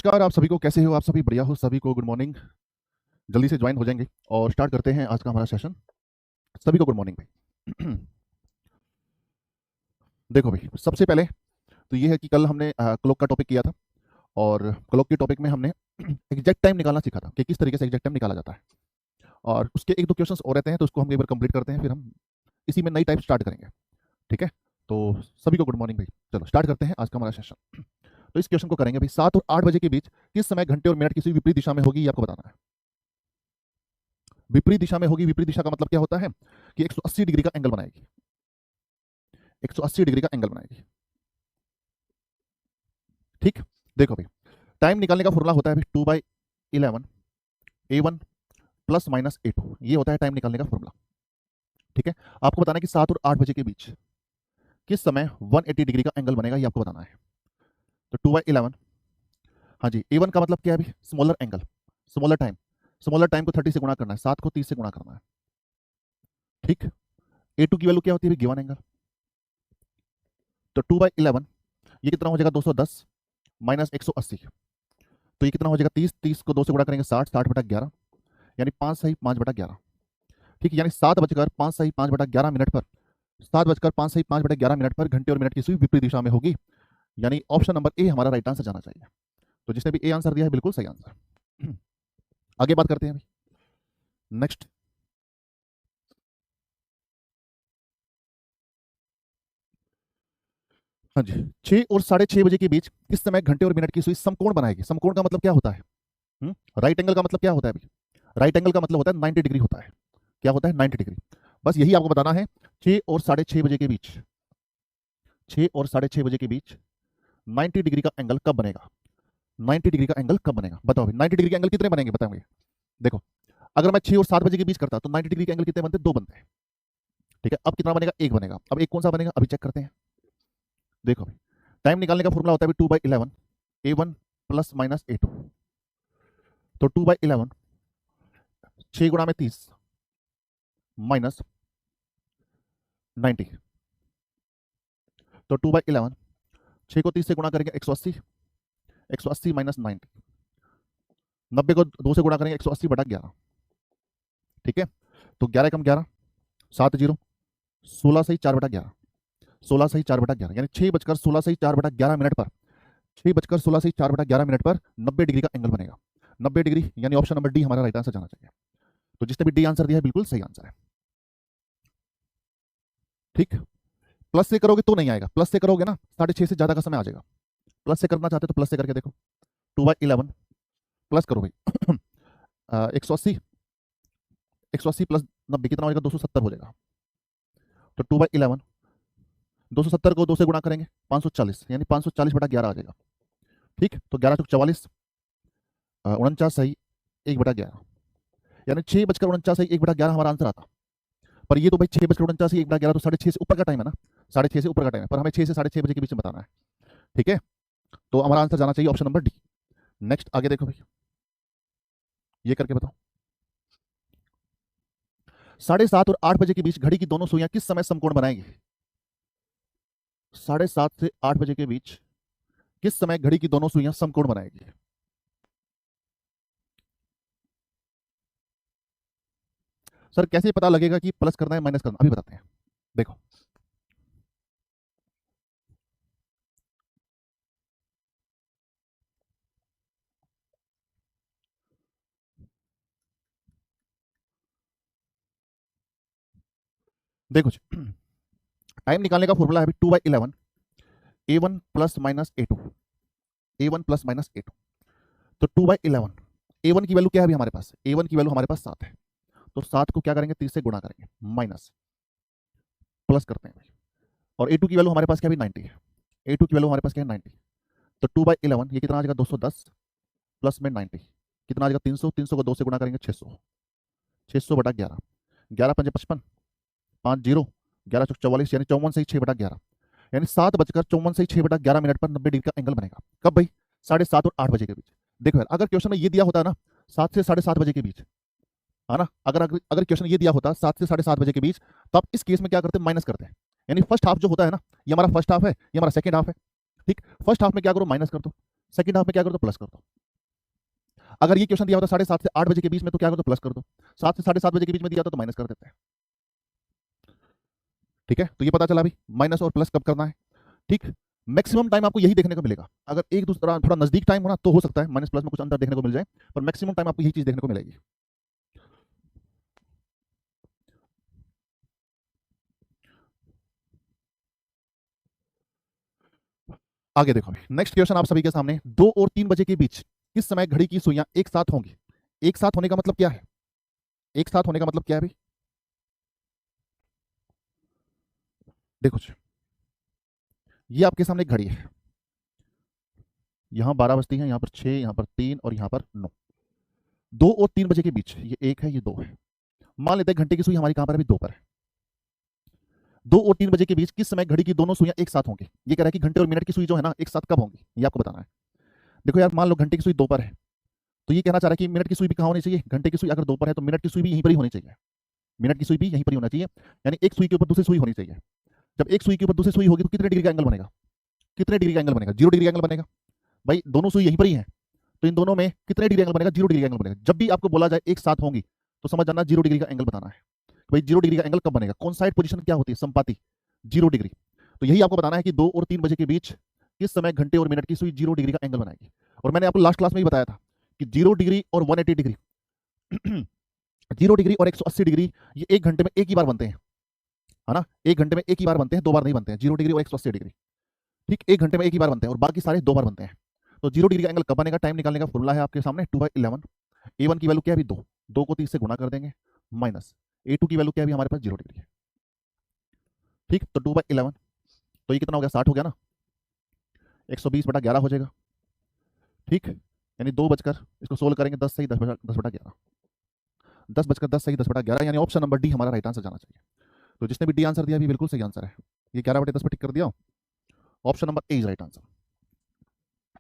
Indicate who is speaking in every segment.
Speaker 1: नमस्कार आप सभी को, कैसे हो आप सभी? बढ़िया हो सभी को? Good morning. जल्दी से ज्वाइन हो जाएंगे और स्टार्ट करते हैं आज का हमारा सेशन। सभी को गुड मॉर्निंग भाई। देखो भाई, सबसे पहले तो ये है कि कल हमने क्लॉक का टॉपिक किया था और क्लॉक के टॉपिक में हमने एग्जैक्ट टाइम निकालना सीखा था कि किस तरीके से एग्जैक्ट टाइम निकाला जाता है। और उसके एक दो क्वेश्चंस और रहते हैं तो उसको हम एक बार कंप्लीट करते हैं, फिर हम इसी में नई टाइप स्टार्ट करेंगे। ठीक है, तो सभी को गुड मॉर्निंग भाई। चलो स्टार्ट करते हैं आज का हमारा सेशन। तो इस क्वेश्चन को करेंगे भाई, 7 और 8 बजे के बीच किस समय घंटे और मिनट किसी विपरीत दिशा में होगी, ये आपको बताना है। विपरीत दिशा में होगी, विपरीत दिशा का मतलब क्या होता है कि 180 डिग्री का एंगल बनाएगी। 180 डिग्री का एंगल बनाएगी। ठीक, देखो भाई, टाइम निकालने का फॉर्मूला होता है भाई 2/11 A1 प्लस माइनस A2, ये होता है टाइम निकालने का फॉर्मूला। ठीक है, आपको बताना है कि 7 और 8 बजे के बीच किस समय 180 डिग्री का एंगल बनेगा, ये आपको बताना है। तो 2/11, हाँ जी, A1 का मतलब क्या है भाई? Smaller angle, smaller time. Smaller time को 30 से गुणा करना है, 7 को 30 से गुणा करना है। ठीक, A2 की वैल्यू क्या होती है? Given angle. तो 2/11 ये कितना हो जाएगा? 210 माइनस 180, तो ये कितना हो जाएगा? 30। 30 को 2 से गुणा करेंगे 60, 60/11, यानी 5 सही 5/11। ठीक है, यानी 7 बजकर 5 सही 5/11 मिनट पर, 7 बजकर 5 सही 5/11 मिनट पर घंटे और मिनट की सुई विपरीत दिशा में होगी। यानी ऑप्शन नंबर ए हमारा राइट आंसर जाना चाहिए। तो जिसने भी ए आंसर दिया है बिल्कुल सही आंसर। आगे बात करते हैं अभी नेक्स्ट। हाँ जी, 6 और 6:30 बजे के बीच किस समय घंटे और मिनट की सुई समकोण बनाएगी? समकोण का मतलब क्या होता है? राइट एंगल का मतलब क्या होता है अभी? राइट एंगल का मतलब होता है 90 डिग्री होता है। क्या होता है? 90 डिग्री। बस यही आपको बताना है। 6 और 6:30 बजे के बीच, 6 और 6:30 बजे के बीच 90 डिग्री का एंगल कब बनेगा? 90 डिग्री का एंगल कब बनेगा? बताओ भाई, 90 डिग्री के एंगल कितने बनेंगे बताओ मुझे। देखो, अगर मैं 6 और 7 बजे के बीच करता तो 90 डिग्री के एंगल कितने बनते? दो बनते हैं। ठीक है, अब कितना बनेगा? एक बनेगा। अब एक कौन सा बनेगा, अभी चेक करते हैं। देखो भाई, टाइम निकालने का फॉर्मूला होता है 2/11 A1 प्लस माइनस A2। तो 2/11 6 गुणा में 30 माइनस 90, तो 2/11 6 को 30 से गुणा करेंगे 180, 180 माइनस 90, 90 को 2 से गुणा करेंगे 180/11। ठीक है, तो 11 कम 11 7 जीरो, 16 सही 4/11, 16 सही 4/11, यानी 6 बजकर 16 सही 4/11 मिनट पर, 6 बजकर 16 सही 4/11 मिनट पर 90 डिग्री का एंगल बनेगा। 90 डिग्री, यानी ऑप्शन नंबर डी हमारा राइट आंसर जाना चाहिए। तो जिसने भी डी आंसर दिया है बिल्कुल सही आंसर है। ठीक, प्लस से करोगे तो नहीं आएगा, प्लस से करोगे ना 6:30 से ज्यादा का समय आ जाएगा। प्लस से करना चाहते हो तो प्लस से करके देखो। 2/11 प्लस करो भाई। 180, 180 प्लस 90 कितना हो जाएगा? 270 हो जाएगा। तो 2/11 270 को 2 से गुणा करेंगे 540, यानी 540/11 आ जाएगा। ठीक, तो 11 चौक 44, 49 सही 1/11, यानी 6 बजकर 49 सही 1/11 हमारा आंसर आता। पर ये तो भाई 6 बजकर 49 सही 1/11 तो 6:30 से ऊपर का टाइम है ना, 6:30 से ऊपर का टाइम है, पर हमें 6 से 6:30 बजे के बीच में बताना है। ठीक है, तो हमारा आंसर जाना चाहिए ऑप्शन नंबर डी। नेक्स्ट आगे देखो भाई, ये करके बताओ। 7:30 और 8 बजे के बीच घड़ी की दोनों सुइयां किस समय समकोण बनाएंगी? 7:30 से 8 बजे के बीच किस समय घड़ी की दोनों सुइयां समकोण बनाएगी? सर कैसे पता लगेगा कि प्लस करना है माइनस करना? अभी बताते हैं। देखो, देखो टाइम निकालने का फॉर्मूला है 2/11 A1 plus minus A2, A1 plus minus A2। तो 2/11 A1 की वैल्यू क्या है अभी हमारे पास? A1 की वैल्यू हमारे पास 7 है, तो 7 को क्या करेंगे? 30 से गुणा करेंगे, माइनस प्लस करते हैं भाई। और A2 की वैल्यू हमारे पास क्या है? 90 है। A2 की वैल्यू हमारे पास क्या है? 90। तो 2/11 ये कितना आ जाएगा? 210 प्लस में 90 कितना आ जाएगा? 300। 300 को 2 से गुणा करेंगे 600, 600/11, 11 पंजे 55, 5 जीरो, 11 चौक 44, यानी 54 सही 6/11, यानी 7 बजकर 54 सही 6/11 मिनट पर 90 डिग्री का एंगल बनेगा। कब भाई? 7:30 और 8 बजे के बीच। देखो यार, अगर क्वेश्चन में ये दिया होता है ना 7 से 7:30 बजे के बीच, है ना, अगर अगर अगर क्वेश्चन ये दिया होता 7 से 7:30 बजे के बीच, तो आप इस केस में क्या करते हैं? माइनस करते हैं। यानी फर्स्ट हाफ जो होता है ना, ये हमारा फर्स्ट हाफ है, ये हमारा सेकंड हाफ है। ठीक, फर्स्ट हाफ में क्या करो? माइनस कर दो। सेकंड हाफ में क्या कर दो, प्लस कर दो। अगर ये क्वेश्चन दिया होता 7:30 से 8 बजे के बीच में तो क्या कर दो, प्लस कर दो। 7 से 7:30 बजे के बीच में दिया होता तो माइनस कर देते हैं। ठीक है, तो ये पता चला अभी माइनस और प्लस कब करना है। ठीक, मैक्सिमम टाइम आपको यही देखने को मिलेगा। अगर एक दूसरा थोड़ा नजदीक टाइम होना तो हो सकता है माइनस प्लस में कुछ अंतर देखने को मिल जाए, पर मैक्सिमम टाइम आपको यही चीज देखने को मिलेगी। आगे देखो, नेक्स्ट क्वेश्चन आप सभी के सामने, 2 और 3 बजे के बीच किस समय घड़ी की सुइयां एक साथ होंगी। एक साथ होने का मतलब क्या है, एक साथ होने का मतलब क्या है भाई। देखो जी, ये आपके सामने एक घड़ी है, यहां 12 बजती है, यहां पर 6, यहां पर 3 और यहां पर 9। 2 और 3 बजे के बीच ये 1 है, ये 2 है। मान लेते हैं घंटे की सुई हमारी कहां पर है, अभी 2 पर है। 2 और 3 बजे के बीच किस समय घड़ी की दोनों सुइयां एक साथ होंगी। ये कह रहा है कि घंटे और मिनट की सुई जो है ना एक साथ कब होंगी, ये आपको बताना है। देखो यार, मान लो घंटे की सुई 2 पर है, तो ये कहना चाह रहा है कि मिनट की सुई भी कहां होनी चाहिए, घंटे की सुई अगर 2 पर है तो मिनट की सुई भी यहीं पर ही होनी चाहिए। मिनट की सुई भी यहीं पर ही होना चाहिए, यानी एक सुई के ऊपर दूसरी सुई होनी चाहिए। जब एक सुई के ऊपर दूसरी सुई होगी तो कितने डिग्री का एंगल बनेगा, कितने डिग्री का एंगल बनेगा, 0 डिग्री एंगल बनेगा। भाई दोनों सुई यहीं पर ही है, तो इन दोनों में कितने डिग्री एंगल बनेगा, 0 डिग्री एंगल बनेगा। जब भी आपको बोला जाए एक साथ होंगी तो समझ जाना 0 डिग्री का एंगल बताना है। भाई 0 डिग्री का एंगल कब बनेगा, कौन साइड पोजीशन क्या होती है, संपाती, 0 डिग्री। तो यही आपको बताना है कि 2 और 3 बजे के बीच किस समय घंटे और मिनट की सुई 0 डिग्री का एंगल बनाएगी। और मैंने आपको लास्ट क्लास में भी बताया था कि 0 डिग्री और 180 डिग्री 0 डिग्री और 180 डिग्री ये एक घंटे में एक ही बार बनते हैं, है ना, एक घंटे में एक ही बार बनते हैं, 2 बार नहीं बनते हैं। 0 डिग्री और 180 डिग्री, ठीक, एक घंटे में एक ही बार बनते हैं और बाकी सारे 2 बार बनते हैं। तो 0 डिग्री का एंगल कब बनेगा, टाइम निकालने का फॉर्मूला है आपके सामने 2/11। A1 की वैल्यू क्या है, 2, 2 को 30 से गुणा कर देंगे, माइनस A2 की वैल्यू क्या है, हमारे पास 0 डिग्री है। ठीक, तो 2/11, तो ये कितना हो गया, 60 हो गया ना, 120/11 हो जाएगा। ठीक, यानी 2 बजकर, इसको सोल्व करेंगे 10 सही 10/11, 10 बजकर 10 सही 10/11, यानी ऑप्शन नंबर डी हमारा राइट आंसर जाना चाहिए। तो जिसने भी डी आंसर दिया भी बिल्कुल सही आंसर है, ये 11/10 पर टिक कर दिया, option number A is right answer.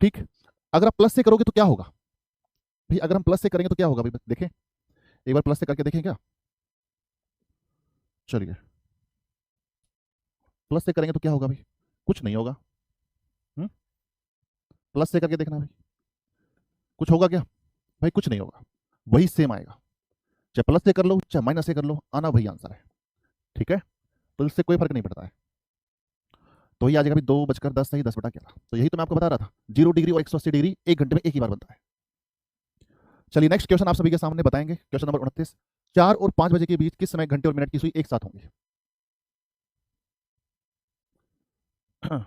Speaker 1: ठीक, अगर आप प्लस से करोगे तो क्या होगा भाई, अगर हम प्लस से करेंगे तो क्या होगा भाई, देखें एक बार प्लस से करके देखें क्या। चलिए, प्लस से करेंगे तो क्या होगा भाई, कुछ नहीं होगा। हम्म, प्लस से करके देखना भाई, कुछ होगा क्या, भाई कुछ नहीं होगा, वही सेम आएगा, चाहे प्लस से कर लो चाहे माइनस से कर लो, आना वही आंसर है। ठीक है, तो इससे कोई फर्क नहीं पड़ता है। तो ये आ जाएगा भाई 2 बजकर 10 सही 10/11। तो यही तो मैं आपको बता रहा था, 0 डिग्री और 180 डिग्री एक घंटे में एक ही बार बनता है। चलिए नेक्स्ट क्वेश्चन आप सभी के सामने बताएंगे, क्वेश्चन नंबर 29, 4 और 5 बजे के बीच किस समय घंटे और मिनट की सुई एक साथ होंगी। हम्म,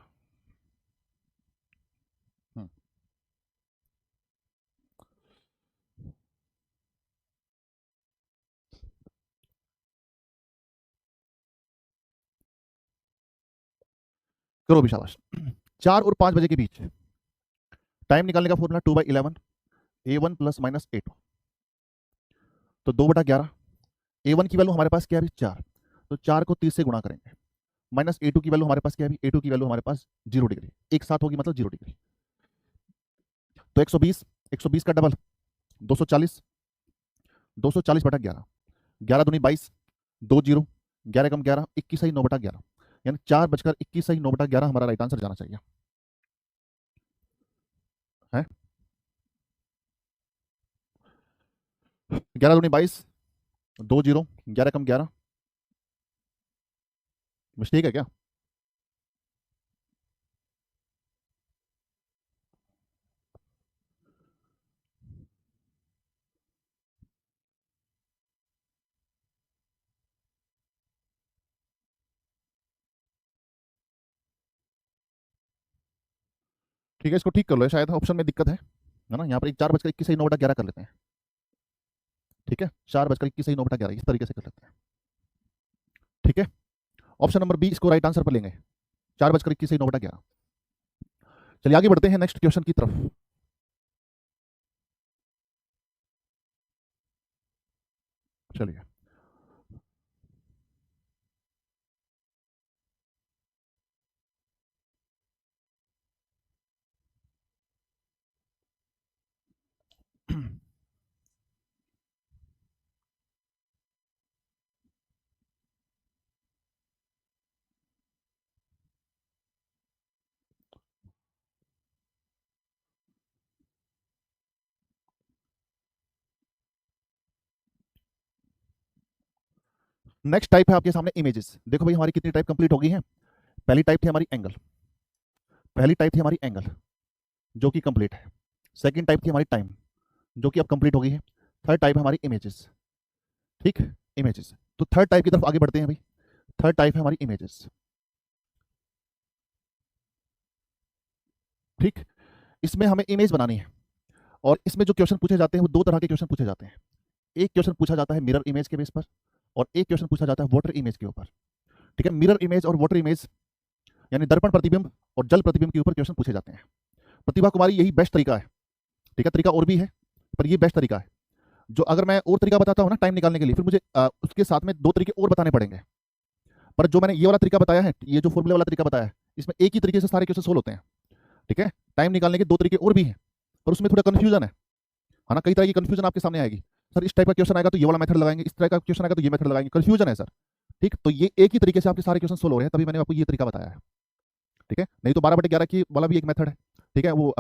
Speaker 1: करो भी शाबाश। 4 और 5 बजे के बीच टाइम निकालने का formula 2/11, A1 plus minus A2, तो 2/11। A1 की वैल्यू हमारे पास क्या है, 4, तो 4 को 30 से गुणा करेंगे, माइनस A2 की वैल्यू हमारे पास क्या है, A2 की वैल्यू हमारे पास 0 डिग्री, एक साथ होगी मतलब 0 डिग्री। तो 120, 120 का डबल 240, 240/11, 11 दूनी 22, 2 0, 11 कम 11, 21 सही 9/11, यानी 4 बजकर 21 सही 9/11 हमारा राइट आंसर जाना चाहिए है। 11 दूनी 22, 2 0, 11 कम 11, मिस्टेक है क्या। ठीक है, इसको ठीक कर लो, शायद ऑप्शन में दिक्कत है ना, यहाँ पर एक 4 बजकर 21 सही 9/11 कर लेते हैं। ठीक है, 4 बजकर 21 सही 9/11 इस तरीके से कर लेते हैं। ठीक है, ऑप्शन नंबर बी इसको राइट आंसर पर लेंगे, 4 बजकर 21 सही 9/11। चलिए आगे बढ़ते हैं नेक्स्ट क्वेश्चन की तरफ। चलिए, नेक्स्ट टाइप है आपके सामने इमेजेस। देखो भाई हमारी कितनी टाइप कंप्लीट हो गई है। पहली टाइप थी हमारी एंगल, पहली टाइप थी हमारी एंगल जो कि कंप्लीट है। सेकंड टाइप थी हमारी टाइम जो कि अब कंप्लीट हो गई है। थर्ड टाइप है हमारी इमेजेस। ठीक, इमेजेस। तो थर्ड टाइप की तरफ आगे बढ़ते हैं भाई। थर्ड टाइप है हमारी इमेजेस। ठीक, इसमें हमें इमेज बनानी है और इसमें जो क्वेश्चन पूछे जाते हैं वो दो तरह के क्वेश्चन पूछे जाते हैं। एक क्वेश्चन पूछा जाता है मिरर इमेज के बेस पर और एक क्वेश्चन पूछा जाता है वाटर इमेज के ऊपर। ठीक है, मिरर इमेज और वाटर इमेज यानी दर्पण प्रतिबिंब और जल प्रतिबिंब के ऊपर क्वेश्चन पूछे जाते हैं। प्रतिभा कुमारी यही बेस्ट तरीका है। ठीक है, तरीका और भी है पर ये बेस्ट तरीका है। जो अगर मैं और तरीका बताता हूँ ना टाइम निकालने के लिए, फिर मुझे उसके साथ में दो तरीके और बताने पड़ेंगे। पर जो मैंने ये वाला तरीका बताया है, ये जो फॉर्मूले वाला तरीका बताया है, इसमें एक ही तरीके से सारे क्वेश्चन सोल्व होते हैं। ठीक है, टाइम निकालने के दो तरीके और भी हैं पर उसमें थोड़ा कंफ्यूजन है ना, कई तरह की कंफ्यूजन आपके सामने आएगी। सर इस टाइप का क्वेश्चन आएगा तो ये वाला मेथड लगाएंगे, इस तरह का क्वेश्चन आएगा तो ये मेथड लगाएंगे, कंफ्यूजन है सर। ठीक, तो ये एक ही तरीके से आपके सारे क्वेश्चन सोल्व हो रहे हैं, तभी मैंने आपको ये तरीका बताया है। ठीक है, नहीं तो 12/11 की वाला भी एक मेथड है। ठीक है, वो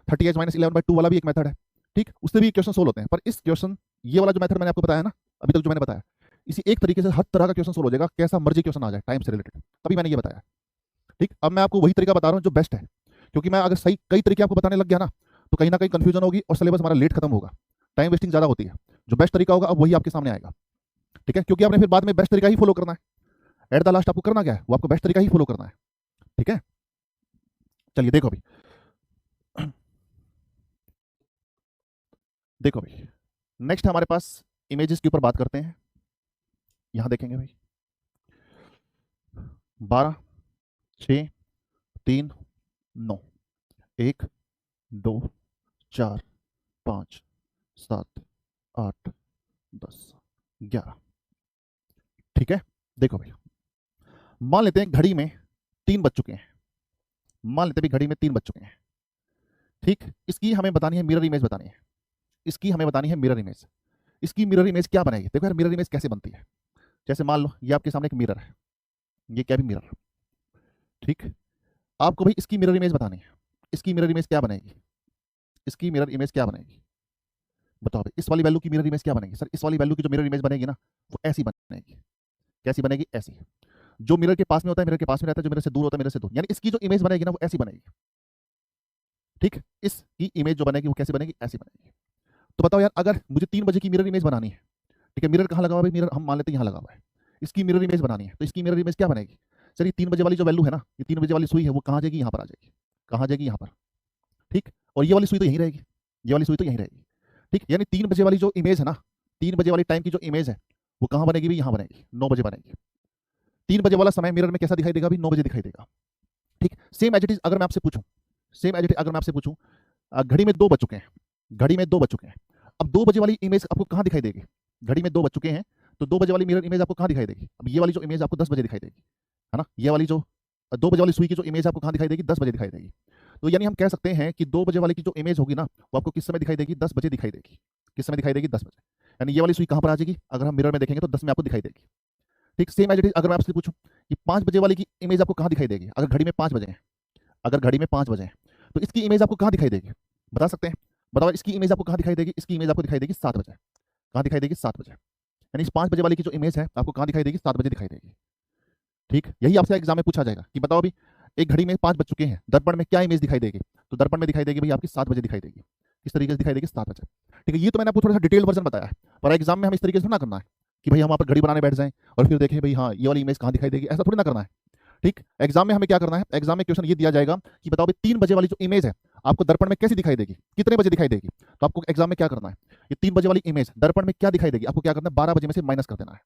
Speaker 1: 30h-11/2 वाला भी एक मेथड है। ठीक, उससे भी क्वेश्चन सोल्व होते हैं, पर इस क्वेश्चन ये वाला जो मेथड मैंने आपको बताया ना अभी तक जो मैंने बताया, इसी एक तरीके से हर तरह का क्वेश्चन सोल्व हो जाएगा, कैसा मर्जी क्वेश्चन आ जाए टाइम से रिलेटेड, तभी मैंने ये बताया। ठीक, अब मैं आपको वही तरीका बता रहा हूँ जो बेस्ट है, क्योंकि मैं अगर सही कई तरीके आपको बताने लग गया ना तो कहीं ना कहीं कंफ्यूजन होगी और सिलेबस हमारा लेट खत्म होगा, टाइम वेस्टिंग ज्यादा होती है। जो बेस्ट तरीका होगा अब वही आपके सामने आएगा। ठीक है, क्योंकि आपने फिर बाद में बेस्ट तरीका ही फॉलो करना है। एट द लास्ट आपको करना क्या है, वो आपको बेस्ट तरीका ही फॉलो करना है। ठीक है, चलिए देखो अभी, देखो भाई नेक्स्ट हमारे पास इमेजेस के ऊपर बात करते हैं। यहां देखेंगे भाई 12, 6, 3, 9, 1, 2, 4, 5, 7, 8, 10, 11। ठीक है, देखो भाई मान लेते हैं घड़ी में 3 बज चुके हैं, मान लेते हैं घड़ी में 3 बज चुके हैं। ठीक, इसकी हमें बतानी है मिरर इमेज बतानी है, इसकी हमें बतानी है मिरर इमेज। इसकी मिरर इमेज क्या बनाएगी, देखो यार मिरर इमेज कैसे बनती है। जैसे मान लो ये आपके सामने एक मिरर है, ये क्या भी मिरर। ठीक, आपको भाई इसकी मिरर इमेज बतानी है। इसकी मिरर इमेज क्या बनेगी, इसकी मिरर इमेज क्या बनेगी बताओ भाई। इस वाली वैल्यू की मिरर इमेज क्या बनेगी सर, इस वाली वैल्यू की जो मिरर इमेज बनेगी ना वो ऐसी बनेगी। कैसी बनेगी, ऐसी। जो मिरर के पास में होता है मिरर के पास में रहता है, जो मिरर से दूर होता है मिरर से दूर, यानी इसकी जो इमेज बनेगी ना वो ऐसी बनेगी। ठीक, इसकी इमेज जो बनेगी वो कैसी बनेगी, ऐसी बनेगी। तो बताओ यार अगर मुझे 3 बजे की मिरर इमेज बनानी है, ठीक है, मिरर कहाँ लगा हुआ है, मिरर हम मान लेते हैं यहाँ लगा हुआ है, इसकी मिरर इमेज बनानी है, तो इसकी मिरर इमेज क्या बनेगी। सर ये 3 बजे वाली जो वैल्यू है ना, ये 3 बजे वाली सुई है वो कहाँ जाएगी, यहाँ पर आ जाएगी। कहाँ जाएगी, यहाँ पर। ठीक, और ये वाली सुई तो यहीं रहेगी, ये वाली सुई तो यहीं रहेगी। ठीक, यानी 3 बजे वाली जो इमेज है ना, 3 बजे वाली टाइम की जो इमेज है वो कहाँ बनेगी भी, यहाँ बनेगी, 9 बजे बनेगी। 3 बजे वाला समय मिरर में कैसा दिखाई देगा भी, 9 बजे दिखाई देगा। ठीक, सेम एज इट इज अगर मैं आपसे पूछूं, सेम एज इट इज अगर मैं आपसे पूछूं घड़ी में 2 बज चुके हैं, घड़ी में 2 बज चुके हैं, अब 2 बजे वाली इमेज आपको कहाँ दिखाई देगी। घड़ी में 2 बज चुके हैं तो 2 बजे वाली मिरर इमेज आपको कहाँ दिखाई देगी। अब ये वाली जो इमेज आपको 10 बजे दिखाई देगी, है ना, ये वाली जो 2 बजे वाली सुई की जो इमेज आपको कहाँ दिखाई देगी, 10 बजे दिखाई देगी। तो यानी हम कह सकते हैं कि 2 बजे वाली की जो इमेज होगी ना वो आपको किस समय दिखाई देगी, 10 बजे दिखाई देगी। किस समय दिखाई देगी, 10 बजे। यानी ये वाली सुई कहाँ पर आ जाएगी, अगर हम मिरर में देखेंगे तो 10 में आपको दिखाई देगी। ठीक, सेम एज इट इज अगर मैं आपसे पूछूं कि 5 बजे वाली की इमेज आपको कहाँ दिखाई देगी, अगर घड़ी में 5 बजे हैं, अगर घड़ी में 5 बजे हैं तो इसकी इमेज आपको कहाँ दिखाई देगी, बता सकते हैं। बताओ इसकी इमेज आपको कहाँ दिखाई देगी, इसकी इमेज आपको दिखाई देगी 7 बजे। कहाँ दिखाई देगी, 7 बजे। यानी इस 5 बजे वाली की जो इमेज है आपको कहाँ दिखाई देगी, 7 बजे दिखाई देगी। ठीक, यही आपसे एग्जाम में पूछा जाएगा कि बताओ अभी एक घड़ी में 5 बज चुके हैं, दर्पण में क्या इमेज दिखाई देगी, तो दर्पण में दिखाई देगी भाई आपकी 7 बजे दिखाई देगी। किस तरीके से दिखाई देगी, 7 बजे। ठीक है, ये तो मैंने आपको थोड़ा सा डिटेल वर्जन बताया है, पर एग्जाम में हम इस तरीके से ना करना है कि भाई हम वहाँ पर घड़ी बनाने बैठ जाएं और फिर देखें भाई हाँ ये वाली इमेज कहाँ दिखाई देगी, ऐसा थोड़ी ना करना है। ठीक, एग्जाम में हमें क्या करना है, एग्जाम में क्वेश्चन ये दिया जाएगा कि बताओ भाई 3 बजे वाली जो इमेज है आपको दर्पण में कैसी दिखाई देगी, कितने बजे दिखाई देगी। तो आपको एग्जाम में क्या करना है, ये 3 बजे वाली इमेज दर्पण में क्या दिखाई देगी, आपको क्या करना है, 12 बजे में से माइनस कर देना है।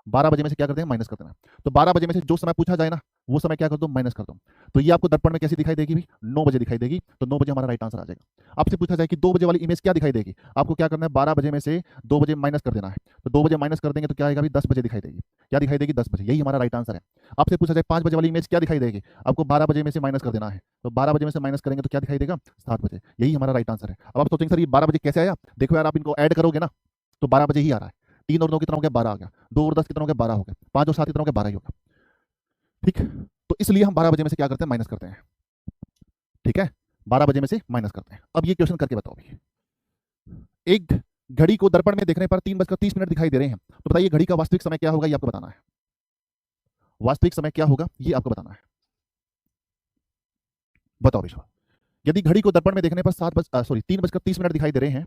Speaker 1: 12 बजे में से क्या कर देंगे, माइनस कर देना। तो 12 बजे में से जो समय पूछा जाए ना वो समय क्या कर दो, माइनस कर दो। तो ये आपको दर्पण में कैसी दिखाई देगी भी, 9 बजे दिखाई देगी। तो 9 बजे हमारा राइट आंसर आ जाएगा। आपसे पूछा जाए कि 2 बजे वाली इमेज क्या दिखाई देगी, आपको क्या करना है, 12 बजे में से 2 बजे माइनस कर देना है। तो 2 बजे माइनस कर देंगे तो क्या आएगा भी, 10 बजे दिखाई देगी। क्या दिखाई देगी, 10 बजे। यही हमारा राइट आंसर है। आपसे पूछा जाए 5 बजे वाली इमेज क्या दिखाई देगी, आपको 12 बजे में से माइनस कर देना है। तो 12 बजे में से माइनस करेंगे तो क्या दिखाई देगा, 7 बजे। यही हमारा राइट आंसर है। अब आप सोचेंगे सर ये 12 बजे कैसे आया, देखो यार आप इनको ऐड करोगे ना तो 12 बजे ही आ रहा है। 3 और 9 कितना हो गया, 12 आ गया। 2 और 10 कितना हो गया, 12 हो गया। 5 और 7 कितना हो गया, 12 ही होगा। ठीक, तो इसलिए हम 12 बजे में से क्या करते हैं, माइनस करते हैं। ठीक है, 12 बजे में से माइनस करते हैं। अब ये क्वेश्चन करके बताओ भाई, एक घड़ी को दर्पण में देखने पर 3:30 दिखाई दे रहे हैं, तो बताइए घड़ी का वास्तविक समय क्या होगा, ये आपको बताना है। वास्तविक समय क्या होगा ये आपको बताना है। बताओ विश्वा। यदि घड़ी को दर्पण में देखने पर 3:30 दिखाई दे रहे हैं,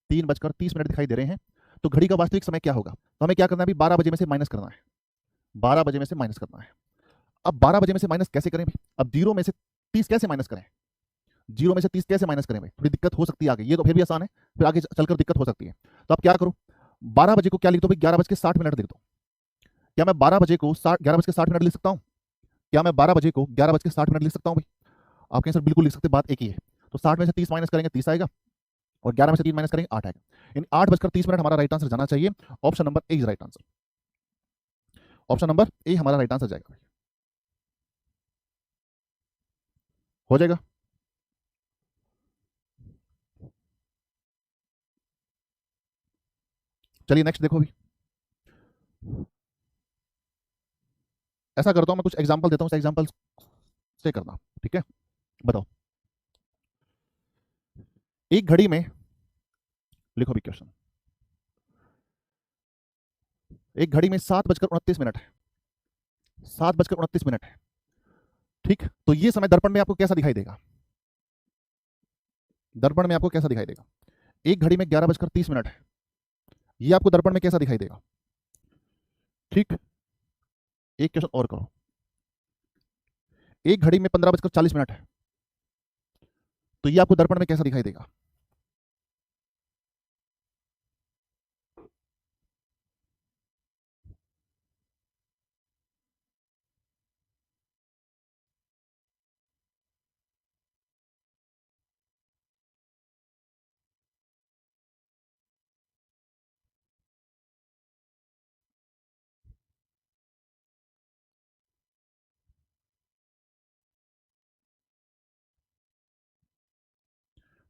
Speaker 1: 3:30 दिखाई दे रहे हैं, तो घड़ी का वास्तविक समय क्या होगा? तो हमें क्या करना है अभी, 12 बजे में से माइनस करना है। 12 बजे में से माइनस करना है। अब 12 बजे में से माइनस कैसे करें भाई? अब 0 में से 30 कैसे माइनस करें? 0 में से 30 कैसे माइनस करें भाई? थोड़ी दिक्कत हो सकती है आगे, ये तो फिर भी आसान है, फिर आगे चलकर दिक्कत हो सकती है। तो आप क्या करो, 12 बजे को क्या लिख दो भाई, 11:60 लिख दो। क्या मैं 12 बजे को 11:60 लिख सकता हूँ? क्या मैं 12 बजे को 11:60 लिख सकता हूँ भाई? आपके आंसर बिल्कुल लिख सकते, बात एक ही है। तो 60 में से 30 माइनस करेंगे 30 आएगा, और 11 में से 3 माइनस करेंगे 8 आएगा। यानी 8:30 हमारा राइट आंसर जाना चाहिए। Option number A is right answer. Option number A हमारा राइट आंसर जाएगा। हो जाएगा। चलिए नेक्स्ट देखो अभी। ऐसा करता हूं, मैं कुछ एग्जांपल देता हूं, उस एग्जांपल से करना, ठीक है? बताओ। एक घड़ी में, लिखो अभी क्वेश्चन। एक घड़ी में 7:29 है, 7:29 है, ठीक? तो ये समय दर्पण में आपको कैसा दिखाई देगा? दर्पण में आपको कैसा दिखाई देगा? एक घड़ी में 11:30 है, ये आपको दर्पण में कैसा दिखाई देगा? ठीक, एक क्वेश्चन और करो। एक घड़ी में 15:40 है, तो ये आपको दर्पण में कैसा दिखाई देगा?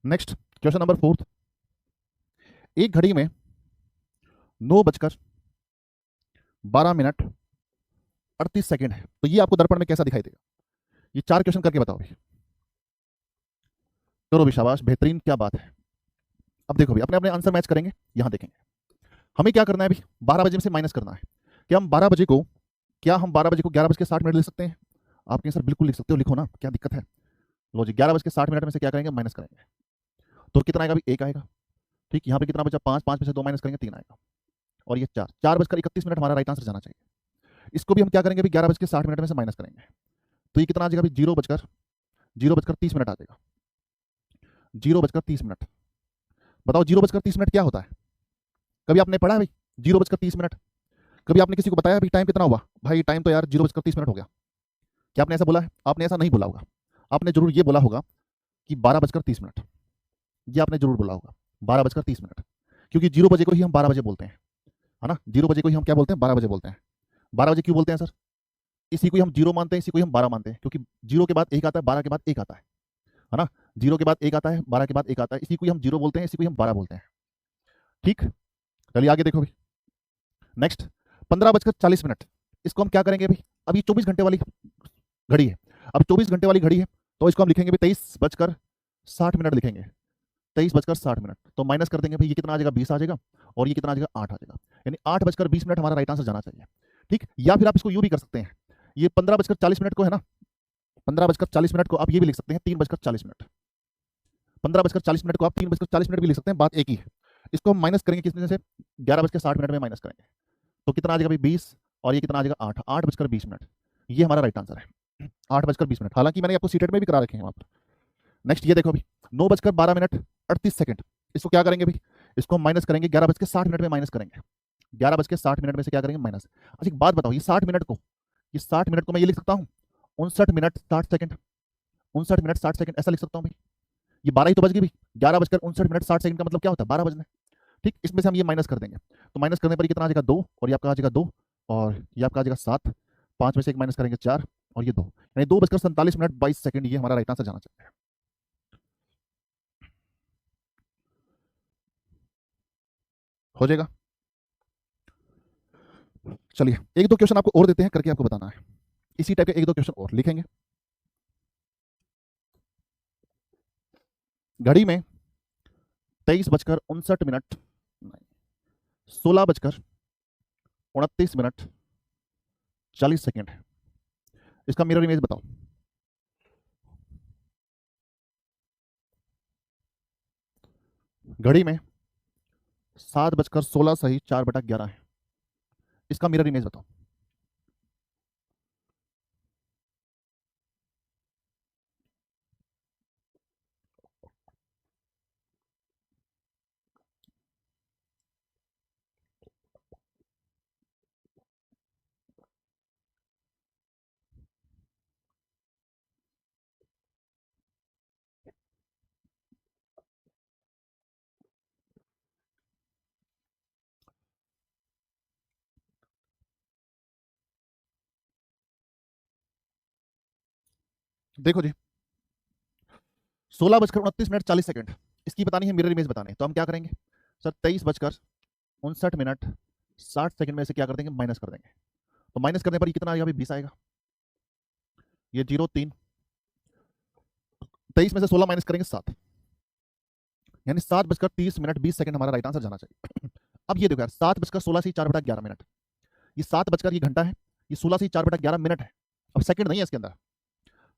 Speaker 1: Next question number 4। एक घड़ी में 9:12:38 है, तो ये आपको दर्पण में कैसा दिखाई देगा? ये 4 क्वेश्चन करके बताओ भाई। करो भी, शाबाश, बेहतरीन, क्या बात है। अब देखो भी, अपने अपने आंसर मैच करेंगे, यहां देखेंगे। हमें क्या करना है अभी, 12 बजे में से माइनस करना है। क्या हम 12 बजे को, क्या हम 12 बजे को 11:60 लिख सकते हैं? आपके आंसर बिल्कुल लिख सकते हो, लिखो ना, क्या दिक्कत है? लो जी, 11:60 में से क्या करेंगे, माइनस करेंगे। तो कितना आएगा अभी, 1 आएगा। ठीक, यहाँ पे कितना बचा, 5, 5 में से 2 माइनस करेंगे 3 आएगा। और ये 4, 4:31 हमारा राइट आंसर जाना चाहिए। इसको भी हम क्या करेंगे अभी, 11:60 में से माइनस करेंगे। तो ये कितना आ जाएगा अभी, 0:30 आ जाएगा। 0:30। बताओ 0:30 क्या होता है? कभी आपने पढ़ा है भाई 0:30? कभी आपने किसी को बताया भाई टाइम कितना हुआ? भाई टाइम तो यार 0:30 हो गया। क्या आपने ऐसा बोला है? आपने ऐसा नहीं बोला होगा। आपने जरूर ये बोला होगा कि 12:30। ये आपने जरूर बोला होगा 12:30, क्योंकि 0 बजे को ही हम 12 बजे बोलते हैं, है ना? 0 बजे को ही हम क्या बोलते हैं, 12 बजे बोलते हैं। 12 बजे क्यों बोलते हैं सर? इसी को ही हम 0 मानते हैं, इसी को ही हम 12 मानते हैं, क्योंकि 0 के बाद 1 आता है, 12 के बाद 1 आता है ना? 0 के बाद 1 आता है, 12 के बाद 1 आता है, इसी को ही हम 0 बोलते हैं, इसी को ही हम 12 बोलते हैं। ठीक, चलिए आगे देखो भाई। नेक्स्ट 15:40, इसको हम क्या करेंगे भाई? अब ये 24 घंटे वाली घड़ी है। अब 24 घंटे वाली घड़ी है, तो इसको हम लिखेंगे भाई 23:60 लिखेंगे। 23:60, तो माइनस कर देंगे भाई, ये कितना आ जाएगा, 20 आ जाएगा, और ये कितना आ जाएगा, 8 आ जाएगा। यानी 8:20 हमारा राइट आंसर जाना चाहिए। ठीक, या फिर आप इसको यूं भी कर सकते हैं, ये 15:40 को है ना, 15:40 को आप ये भी लिख सकते हैं 3:40। 15:40 को आप 3:40 भी लिख सकते हैं, बात एक ही है। इसको हम माइनस करेंगे किस में से, 11:60 में माइनस करेंगे, तो कितना आ जाएगा भाई, 20, और ये कितना आ जाएगा, 8, 8:20। ये हमारा राइट आंसर है, 8:20। हालांकि मैंने आपको सीटेट में भी करा रखे हैं वहां पर। नेक्स्ट ये देखो अभी, 9:12:38। इसको क्या करेंगे भाई, इसको हम माइनस करेंगे, 11:60 में माइनस करेंगे। 11:60 में से क्या करेंगे, माइनस। अच्छा एक बात बताओ, ये 60 मिनट को, ये 60 मिनट को मैं ये लिख सकता हूँ 59 मिनट 60 सेकंड, 59 मिनट 60 सेकंड, ऐसा लिख सकता हूँ भाई। ये 12 ही तो बज गई भाई, 11:59 मिनट 60 सेकंड का मतलब क्या होता है, 12 बजने। ठीक, इसमें से हम ये माइनस कर देंगे, तो माइनस करने पर ये कितना आ जाएगा, 2, और ये आपका आ जाएगा 2, और ये आपका आ जाएगा 7, 5 में से 1 माइनस करेंगे 4, और ये 2, यानी 2:47 मिनट 22 सेकंड, ये हमारा राइट आंसर जाना चाहिए। हो जाएगा। चलिए एक दो क्वेश्चन आपको और देते हैं, करके आपको बताना है। इसी टाइप के एक दो क्वेश्चन और लिखेंगे। घड़ी में 23:59 16:29 है। इसका मिरर इमेज बताओ। घड़ी में 7:16 सही 4/11 है। इसका मिरर इमेज बताओ। देखो जी, 16:29 इसकी बतानी है, मिरर इमेज बतानी है। तो हम क्या करेंगे सर, 23:59 में से क्या कर देंगे, माइनस कर देंगे। तो माइनस करने पर ये कितना आएगा भाई, 20 आएगा। ये 0 3, 23 में से 16 माइनस करेंगे 7, यानी 7:30 हमारा राइट आंसर जाना चाहिए। अब ये देखो यार, 7:16 से 4/11, ये 7 बजकर ये घंटा है, ये 16 से 4/11 है। अब सेकंड नहीं है इसके अंदर।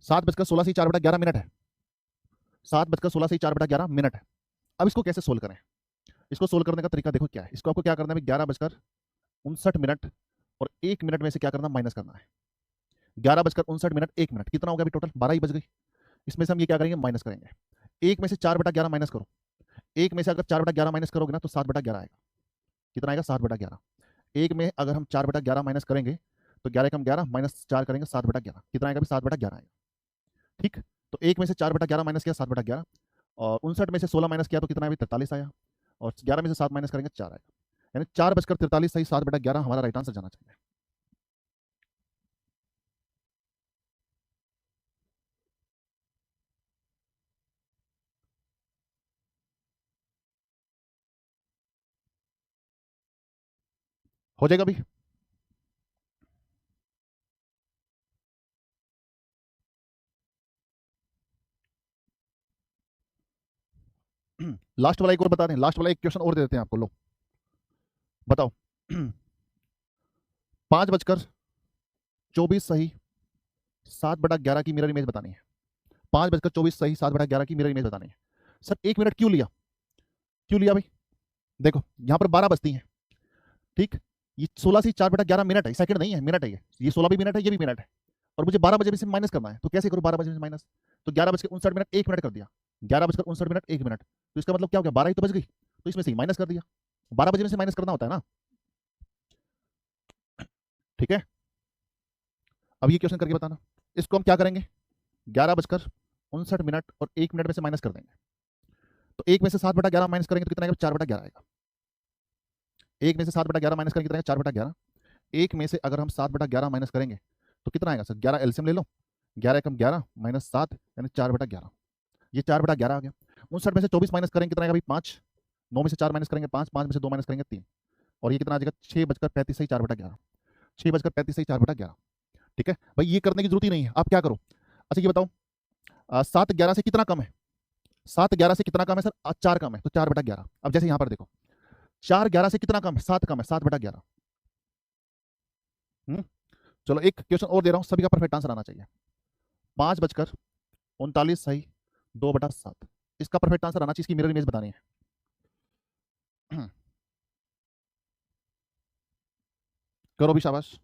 Speaker 1: 7:16 से 4/11 है, 7:16 से 4/11 है। अब इसको कैसे सोल्व करें? इसको सोल्व करने का तरीका देखो क्या है। इसको आपको क्या करना है, 11:59 और 1 मिनट में से क्या करना, माइनस करना है। 11:59 1 मिनट कितना हो गया अभी टोटल, 12 ही बज गई। इसमें से हम ये क्या करेंगे, माइनस करेंगे। 1 में से 4/11 माइनस करो। 1 में से अगर 4/11 माइनस करोगे ना तो 7/11 आएगा। कितना आएगा, 7/11। 1 में अगर हम 4/11 माइनस करेंगे तो 11 माइनस 4 करेंगे 7/11, कितना आएगा, 7/11 आएगा। ठीक, तो 1 में से 4/11 माइनस किया 7/11, और 59 में से 16 माइनस किया तो कितना है, 43 आया, और 11 में से 7 माइनस करेंगे 4 आएगा। यानी 4:43 सही 7/11 हमारा राइट आंसर जाना चाहिए। हो जाएगा अभी। लास्ट वाला एक और बता दें, लास्ट वाला एक क्वेश्चन और दे देते हैं आपको। लो बताओ। 5:24 सही 7/11 की मिरर इमेज बतानी है। 5:24 सही 7/11 की मिरर इमेज बतानी है। सर 1 मिनट क्यों लिया, क्यों लिया भाई? देखो यहां पर 12 बजती हैं, ठीक, ये 16 से 4/11 है, सेकंड नहीं है, मिनट है। ये 16 भी मिनट है, ये भी मिनट है, और मुझे 12 बजे से माइनस करना है। तो कैसे करूँ 12 बजे से माइनस? तो 11:59 1 मिनट कर दिया, 11:59 तो इसका मतलब क्या हो गया, 12 ही तो बज गई, तो इसमें से ही माइनस कर दिया। 12 बजे में से माइनस करना होता है ना। ठीक है, अब ये क्वेश्चन करके बताना। इसको हम क्या करेंगे, 11:59 और 1 मिनट में से माइनस कर देंगे। तो 1 में से 7/11 माइनस करेंगे तो कितना आएगा, 4/11 आएगा। 1 में से 7/11 माइनस करेंगे कितना आएगा, 4/11। 1 में से अगर हम 7/11 माइनस करेंगे तो कितना आएगा सर, 11 एलसीएम ले लो, 11 एकम 11 माइनस 7 यानी 4/11। ये 4/11 आ गया। 59 में से 24 माइनस करेंगे कितना आएगा भाई, 5। 9 में से 4 माइनस करेंगे 5, 5 में से 2 माइनस करेंगे 3, और ये कितना आ जाएगा, 6:35 सही 4/11, 6:35 सही 4/11। ठीक है भाई, ये करने की जरूरत ही नहीं है, आप क्या करो। अच्छा ये बताओ, 7:11 से कितना कम है, 7:11 से कितना कम है सर, 4 कम है, तो 4/11। अब जैसे यहां पर देखो, 4:11 से कितना कम है, 7 कम है, 7/11। चलो एक क्वेश्चन और दे रहा हूं, सभी का परफेक्ट आंसर आना चाहिए। 5:39 सही 2/7, इसका परफेक्ट आंसर आना चाहिए, इसकी मिरर इमेज बतानी है। करो भी, शाबाश।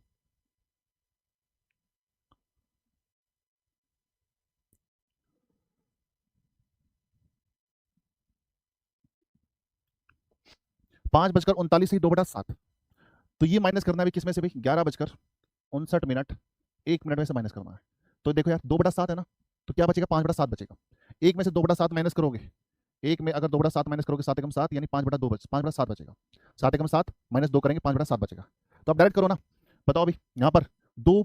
Speaker 1: पांच बजकर उनतालीस सही 2/7, तो ये माइनस करना है किस में से भाई, 11:59 1 मिनट में से माइनस करना है। तो देखो यार 2/7 है ना, तो क्या बचेगा, 5/7 बचेगा। 1 में से 2/7 माइनस करोगे, 1 में अगर 2/7 माइनस करोगे 7 एकम 7 यानी 5/2 5/7 बचेगा। 7 एकम 7 माइनस 2 करेंगे 5/7 बचेगा। तो अब डायरेक्ट करो ना, बताओ अभी यहाँ पर 2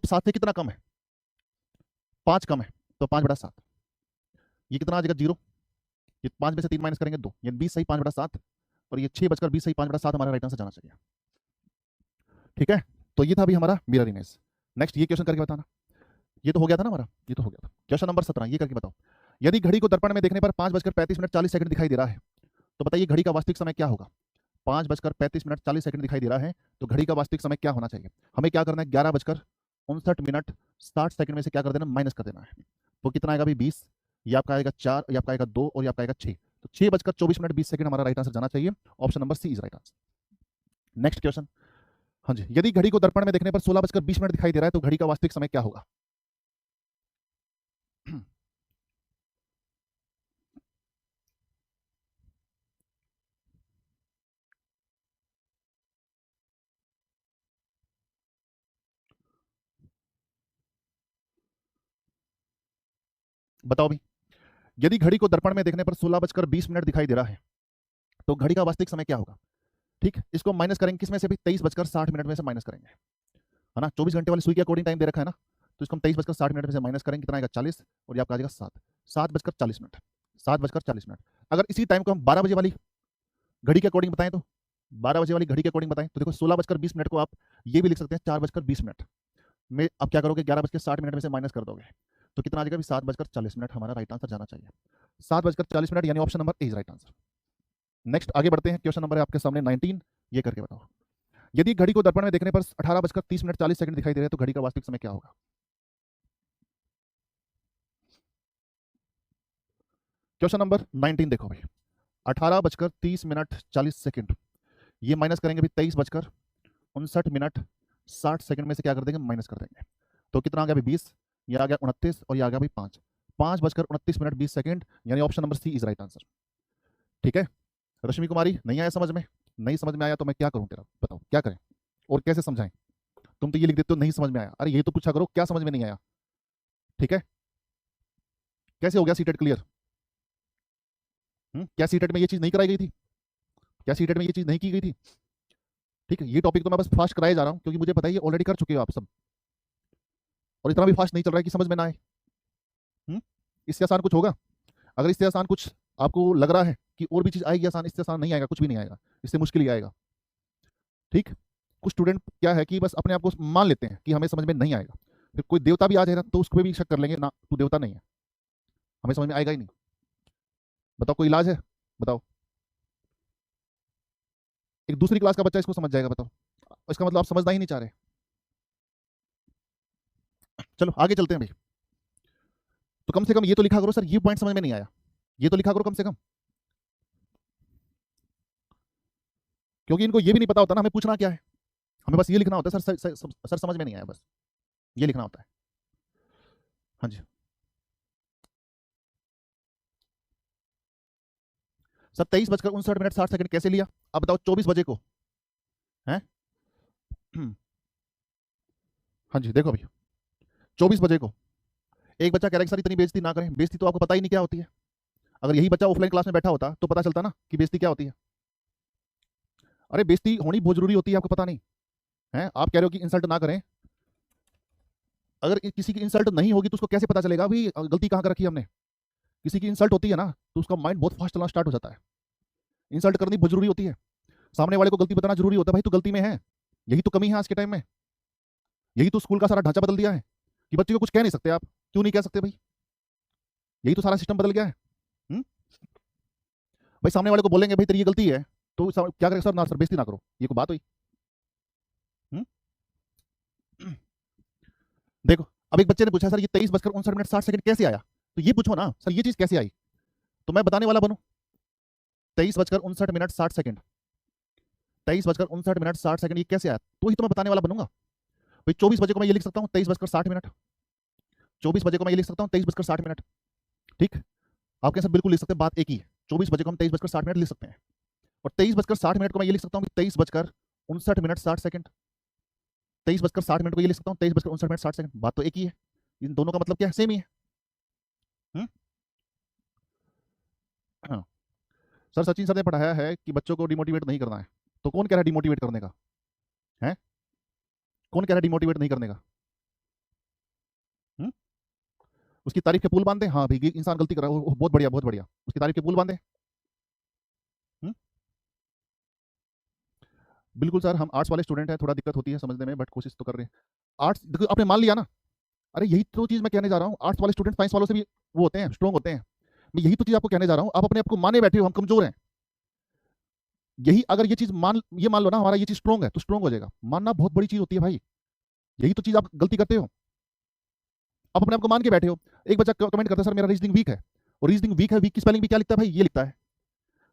Speaker 1: 7 से कितना कम है, 5 कम है, तो 5/7। ये कितना आ जाएगा, 0। ये 5 में से 3 माइनस करेंगे 2, ये 20 सही 5/7, और ये 6:20 सही 5/7 हमारा राइट आंसर जाना चाहिए। ठीक है, तो ये था अभी हमारा मिरर इमेज। नेक्स्ट ये क्वेश्चन करके बताना। ये तो हो गया था ना हमारा, ये तो हो गया था। क्वेश्चन नंबर 17, ये करके बताओ। यदि घड़ी को दर्पण में देखने पर 5:35 40 दिखाई दे रहा है, तो बताइए घड़ी का वास्तविक समय क्या होगा। 5:35:40 दिखाई दे रहा है, तो घड़ी का वास्तविक समय क्या होना चाहिए? हमें क्या करना है, 11:59:60 में से क्या कर देना, माइनस कर देना है। तो कितना आएगा भाई, 20, ये आपका आएगा 4, ये आपका आएगा 2 और ये आपका आएगा 6। तो 6:24:20 हमारा राइट आंसर जाना चाहिए। Option number C is right answer. Next question. हाँ जी, यदि घड़ी को दर्पण में देखने पर 16:20 दिखाई दे रहा है, तो घड़ी का वास्तविक समय क्या होगा? बताओ भाई, यदि घड़ी को दर्पण में देखने पर 16:20 दिखाई दे रहा है, तो घड़ी का वास्तविक समय क्या होगा? ठीक, इसको माइनस करेंगे किसमें से भी, 23:60 में से माइनस करेंगे, है ना। 24 घंटे वाली सुई के अकॉर्डिंग टाइम दे रखा है ना, तो इसको हम 23:60 में से माइनस करेंगे, कितना आएगा, 40, और ये आपका आ जाएगा 7:40। 7:40। अगर इसी टाइम को हम 12 बजे वाली घड़ी के अकॉर्डिंग बताएं, तो 12 बजे वाली घड़ी के अकॉर्डिंग बताएं, तो देखो 16:20 को आप ये भी लिख सकते हैं 4:20 में। अब क्या करोगे, 11:60 में से माइनस कर दोगे, तो कितना आ जाएगा, 7:40 हमारा राइट आंसर जाना चाहिए। 7:40 यानी option number A is right answer. Next आगे बढ़ते हैं, क्वेश्चन नंबर है आपके सामने 19, ये करके बताओ। यदि घड़ी को दर्पण में देखने पर 18:30:40 दिखाई दे रहे हैं, तो घड़ी का वास्तविक समय क्या होगा? क्वेश्चन नंबर 19 देखो भाई, 18:30:40, ये माइनस करेंगे भाई 23:59:60 में से क्या कर देंगे, माइनस कर देंगे, तो कितना आ गया भाई, 20, ये आ गया 29 और ये आ गया भाई 5। 5:29:20, यानी option number C is right answer. ठीक है, रश्मि कुमारी, नहीं आया समझ में? नहीं समझ में आया तो मैं क्या करूं तेरा, बताओ क्या करें और कैसे समझाएं? तुम तो ये लिख देते हो नहीं समझ में आया, अरे ये तो पूछा करो क्या समझ में नहीं आया। ठीक है, कैसे हो गया सीटेट क्लियर? क्या सीटेट में ये चीज नहीं कराई गई थी? क्या सीटेट में ये चीज नहीं की गई थी? ठीक है, ये टॉपिक तो मैं बस फास्ट कराया जा रहा हूं, क्योंकि मुझे पता है ये ऑलरेडी कर चुके हो आप सब, और इतना भी फास्ट नहीं चल रहा है कि समझ में ना आए। इससे आसान कुछ होगा? अगर इससे आसान कुछ आपको लग रहा है कि और भी चीज आएगी आसान, इससे आसान नहीं आएगा, कुछ भी नहीं आएगा, इससे मुश्किल ही आएगा। ठीक, कुछ स्टूडेंट क्या है कि बस अपने आप को मान लेते हैं कि हमें समझ में नहीं आएगा, फिर कोई देवता भी आ जाए ना तो उसको भी शक कर लेंगे, ना तू देवता नहीं है, हमें समझ में आएगा ही नहीं। बताओ कोई इलाज है? बताओ, एक दूसरी क्लास का बच्चा इसको समझ जाएगा, बताओ, इसका मतलब आप समझना ही नहीं चाह रहे। चलो आगे चलते हैं भाई, तो कम से कम ये तो लिखा करो सर ये पॉइंट समझ में नहीं आया, ये तो लिखा करो कम से कम, क्योंकि इनको ये भी नहीं पता होता ना हमें पूछना क्या है, हमें बस ये लिखना होता है सर समझ में नहीं आया, बस ये लिखना होता है। हाँ जी सर, 23:59:60 कैसे लिया? अब बताओ 24 बजे को है। हाँ जी देखो भैया, 24 बजे को एक बच्चा कह रहा है कि सर इतनी बेइज्जती ना करें, बेइज्जती तो आपको पता ही नहीं क्या होती है। अगर यही बच्चा ऑफलाइन क्लास में बैठा होता तो पता चलता ना कि बेइज्जती क्या होती है। अरे बेइज्जती होनी बहुत जरूरी होती है, आपको पता नहीं है? आप कह रहे हो कि इंसल्ट ना करें, अगर किसी की इंसल्ट नहीं होगी तो उसको कैसे पता चलेगा भाई गलती कहाँ कर रखी है हमने? किसी की इंसल्ट होती है ना तो उसका माइंड बहुत फास्ट चलना स्टार्ट हो जाता है। इंसल्ट करनी बहुत जरूरी होती है, सामने वाले को गलती बताना जरूरी होता है, भाई तू गलती में है, यही तो कमी है आज के टाइम में, यही तो स्कूल का सारा ढांचा बदल दिया है कि बच्चे को कुछ कह नहीं सकते आप। क्यों नहीं कह सकते भाई? यही तो सारा सिस्टम बदल गया है। हुँ? भाई सामने वाले को बोलेंगे भाई तेरी ये गलती है, तो क्या करेगा, सर ना सर बेइज्जती ना करो, ये कोई बात हुई? हुँ? देखो, अब एक बच्चे ने पूछा सर ये 23:59:60 कैसे आया, तो ये पूछो ना सर ये चीज कैसे आई, तो मैं बताने वाला बनूं। 23:59:60, 23:59:60 ये कैसे आया, तो ही तो मैं बताने वाला बनूंगा। भाई 24 बजे को मैं ये लिख सकता हूँ 23:60, 24 बजे को मैं ये लिख सकता हूँ 23:60। ठीक, आपके साथ बिल्कुल लिख सकते हैं, बात एक ही है, 24 बजे को हम 23:60 लिख सकते हैं, और 23:60 को मैं ये लिख सकता हूँ 23:59:60, 23:60 को ये लिख सकता हूँ 23:59:60, बात तो एक ही है, इन दोनों का मतलब क्या है, सेम ही है। हाँ सर, सचिन सर ने पढ़ाया है कि बच्चों को डिमोटिवेट नहीं करना है, तो कौन कह रहा है डिमोटिवेट करने का है? कौन कह रहा है डिमोटिवेट नहीं करने का? हुँ? उसकी तारीफ के पुल बांध दे, हाँ भाई ये इंसान गलती कर रहा है, बहुत बढ़िया बहुत बढ़िया, उसकी तारीफ के पुल बांधे। बिल्कुल सर, हम आर्ट्स वाले स्टूडेंट हैं, थोड़ा दिक्कत होती है समझने में, बट कोशिश तो कर रहे हैं। आर्ट्स देखो आपने मान लिया ना, अरे यही तो चीज़ मैं कहने जा रहा हूँ, आर्ट्स वाले स्टूडेंट साइंस वालों से भी वो होते हैं, स्ट्रॉन्ग होते हैं। मैं यही तो चीज़ आपको कहने जा रहा हूँ, आप अपने आप को माने बैठे हो हम कमजोर हैं। यही अगर ये मान लो ना, हमारा ये चीज स्ट्रोंग है तो स्ट्रोंग हो जाएगा। मानना बहुत बड़ी चीज होती है भाई, यही तो चीज आप गलती करते हो। आप अपने आप को मान के बैठे हो। एक बच्चा कमेंट करता है सर मेरा रीजनिंग वीक है, और रीजनिंग वीक है, वीक की स्पेलिंग भी क्या लिखता है भाई, ये लिखता है।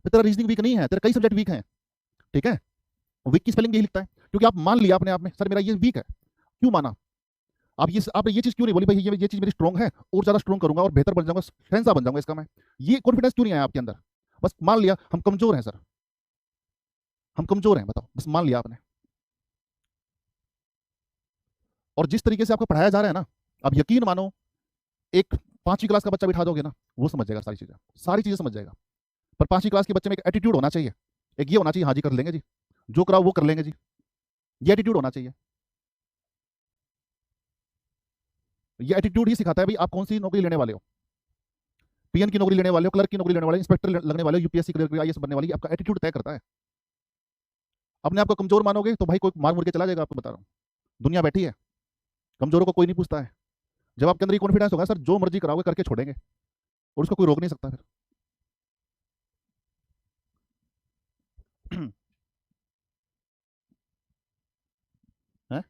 Speaker 1: तो तेरा रीजनिंग वीक नहीं है, तेरे कई सब्जेक्ट वीक हैं, ठीक है। वीक की स्पेलिंग यही लिखता है, क्योंकि आप मान लिया अपने आप में सर मेरा ये वीक है। क्यों माना? आपने ये चीज क्यों नहीं बोली भाई ये चीज मेरी स्ट्रॉन्ग है, और ज्यादा स्ट्रॉन्ग करूंगा और बेहतर बन जाऊंगा, शहंशाह बन जाऊंगा इसका मैं। ये कॉन्फिडेंस क्यों नहीं आया आपके अंदर? बस मान लिया हम कमजोर हैं सर, हम कमजोर हैं, बताओ, बस मान लिया आपने। और जिस तरीके से आपको पढ़ाया जा रहा है ना, आप यकीन मानो, एक 5वीं क्लास का बच्चा बिठा दोगे ना, वो समझ जाएगा सारी चीजें समझ जाएगा। पर 5वीं क्लास के बच्चे में एक एटीट्यूड होना चाहिए, एक ये होना चाहिए, हाँ जी कर लेंगे जी, जो कराओ वो कर लेंगे जी, ये एटीट्यूड होना चाहिए। ये एटीट्यूड ही सिखाता है भाई आप कौन सी नौकरी लेने वाले हो। पीएन की नौकरी लेने वाले हो, क्लर्क की नौकरी लेने वाले हो, इंस्पेक्टर लगने वाले हो, यूपीएससी क्लियर आईएएस बनने वाली, आपका एटीट्यूड तय करता है। अपने आप को कमजोर मानोगे तो भाई कोई मार मुर के चला जाएगा, आपको बता रहा हूँ। दुनिया बैठी है, कमजोरों को कोई नहीं पूछता है। जब आपके अंदर ये कॉन्फिडेंस होगा सर, जो मर्जी कराओगे करके छोड़ेंगे, और उसको कोई रोक नहीं सकता फिर। है?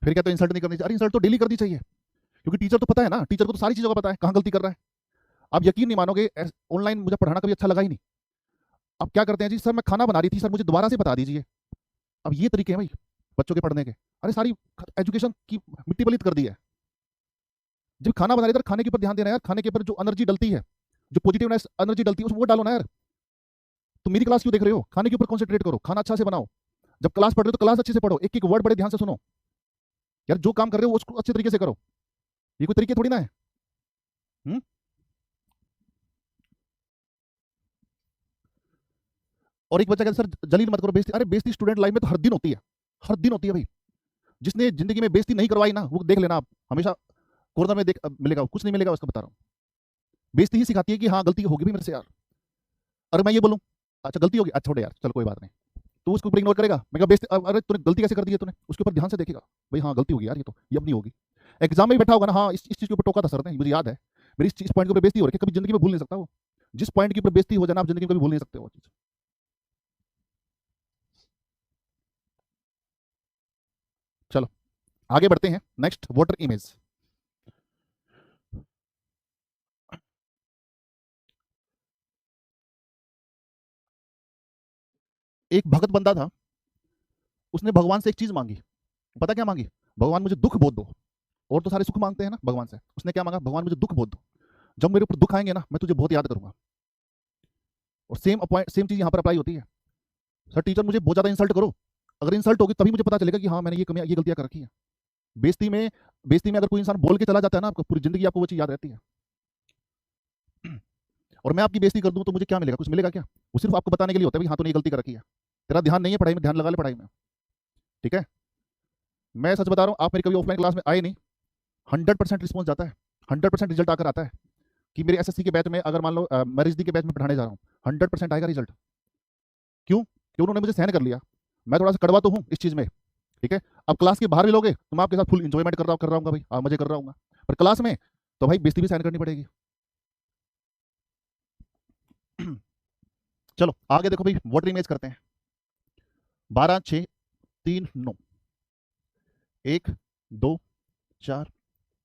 Speaker 1: फिर क्या तो इंसल्ट नहीं करनी चाहिए? अरे इंसल्ट तो डेली करनी चाहिए, क्योंकि टीचर तो पता है ना, टीचर को तो सारी चीजों का पता है कहाँ गलती कर रहा है। आप यकीन नहीं मानोगे, ऑनलाइन मुझे पढ़ाना कभी अच्छा लगा ही नहीं। अब क्या करते हैं जी, सर मैं खाना बना रही थी सर, मुझे दोबारा से बता दीजिए। अब ये तरीके हैं भाई बच्चों के पढ़ने के। अरे सारी एजुकेशन की मिट्टी पलीत कर दी है। जब खाना बना रही थी, खाने के ऊपर ध्यान देना यार, खाने के ऊपर जो एनर्जी डलती है, जो पॉजिटिव एनर्जी डलती है, उसमें वो डालो ना यार। तो मेरी क्लास क्यों देख रहे हो? खाने के ऊपर कॉन्सेंट्रेट करो, खाना अच्छा से बनाओ। जब क्लास पढ़ रहे हो तो क्लास अच्छे से पढ़ो, एक एक वर्ड बड़े ध्यान से सुनो यार, जो काम कर रहे हो उसको अच्छे तरीके से करो। ये कोई तरीके थोड़ी ना है। हुँ? और एक बच्चा कहता है सर जलील मत करो, बेइज्जती। अरे बेइज्जती स्टूडेंट लाइफ में तो हर दिन होती है, हर दिन होती है भाई। जिसने जिंदगी में बेइज्जती नहीं करवाई ना, वो देख लेना आप, हमेशा कॉर्नर में देख मिलेगा, कुछ नहीं मिलेगा उसका, बता रहा हूँ। बेइज्जती ही सिखाती है कि हाँ गलती होगी भी मेरे से यार। अरे मैं ये बोलूँ अच्छा गलती होगी, अच्छा छोड़े यार, चल कोई बात नहीं, तो उसके ऊपर इग्नोर करेगा। मैं कहा बेइज्जती, अरे तूने गलती कैसे कर दी है तूने, उसके ऊपर ध्यान से देखेगा, भाई हाँ गलती होगी यार, ये तो ये अब नहीं होगी। एग्जाम में भी बैठा होगा ना, हाँ इस चीज के ऊपर टोका था सर ने, मुझे याद है, मेरी इस पॉइंट के ऊपर बेइज्जती हो रही है, कभी जिंदगी में भूल नहीं सकता वो। जिस पॉइंट के ऊपर बेइज्जती हो जाना, आप जिंदगी में कभी भूल नहीं सकते वो चीज। चलो आगे बढ़ते हैं, नेक्स्ट वाटर इमेज। एक भगत बंदा था, उसने भगवान से एक चीज मांगी। पता क्या मांगी? भगवान मुझे दुख बहुत दो। और तो सारे सुख मांगते हैं ना भगवान से, उसने क्या मांगा? भगवान मुझे दुख बहुत दो, जब मेरे ऊपर दुख आएंगे ना, मैं तुझे बहुत याद करूंगा। और सेम चीज यहाँ पर अप्लाई होती है। सर टीचर मुझे बहुत ज्यादा इंसल्ट करो, अगर इंसल्ट होगी तभी मुझे पता चलेगा कि हाँ मैंने ये कमियां, ये गलतियां कर रखी है। बेइज्जती में बेइज्जती में अगर कोई इंसान बोल के चला जाता है ना, आपको पूरी जिंदगी आपको वो चीज याद रहती है। और मैं आपकी बेइज्जती कर दूं तो मुझे क्या मिलेगा? कुछ मिलेगा क्या? वो सिर्फ आपको बताने के लिए होता है, हाँ तूने ये गलती कर रखी है, तेरा ध्यान नहीं है पढ़ाई में, ध्यान लगा ले पढ़ाई में, ठीक है। मैं सच बता रहा हूँ, आप मेरी कभी ऑफलाइन क्लास में आए नहीं, 100% रिस्पॉन्स जाता है, 100% रिजल्ट आकर आता है। कि मेरे एसएससी के बैच में अगर मान लो मैं रिजदी के बैच में पढ़ाने जा रहा हूँ, 100% आएगा रिजल्ट। क्यों? क्यों? उन्होंने मुझे सहन कर लिया। मैं थोड़ा सा कड़वा तो हूँ इस चीज में, ठीक है। अब क्लास के बाहर भी लोगे तो मैं आपके साथ फुल इंजॉयमेंट कर रहा हूँ भाई, मजे कर रहा हूँ, पर क्लास में तो भाई बेइज्जती भी सहन करनी पड़ेगी। चलो आगे देखो भाई, वाटर इमेज करते हैं। 12 6 3 9, 1 2 4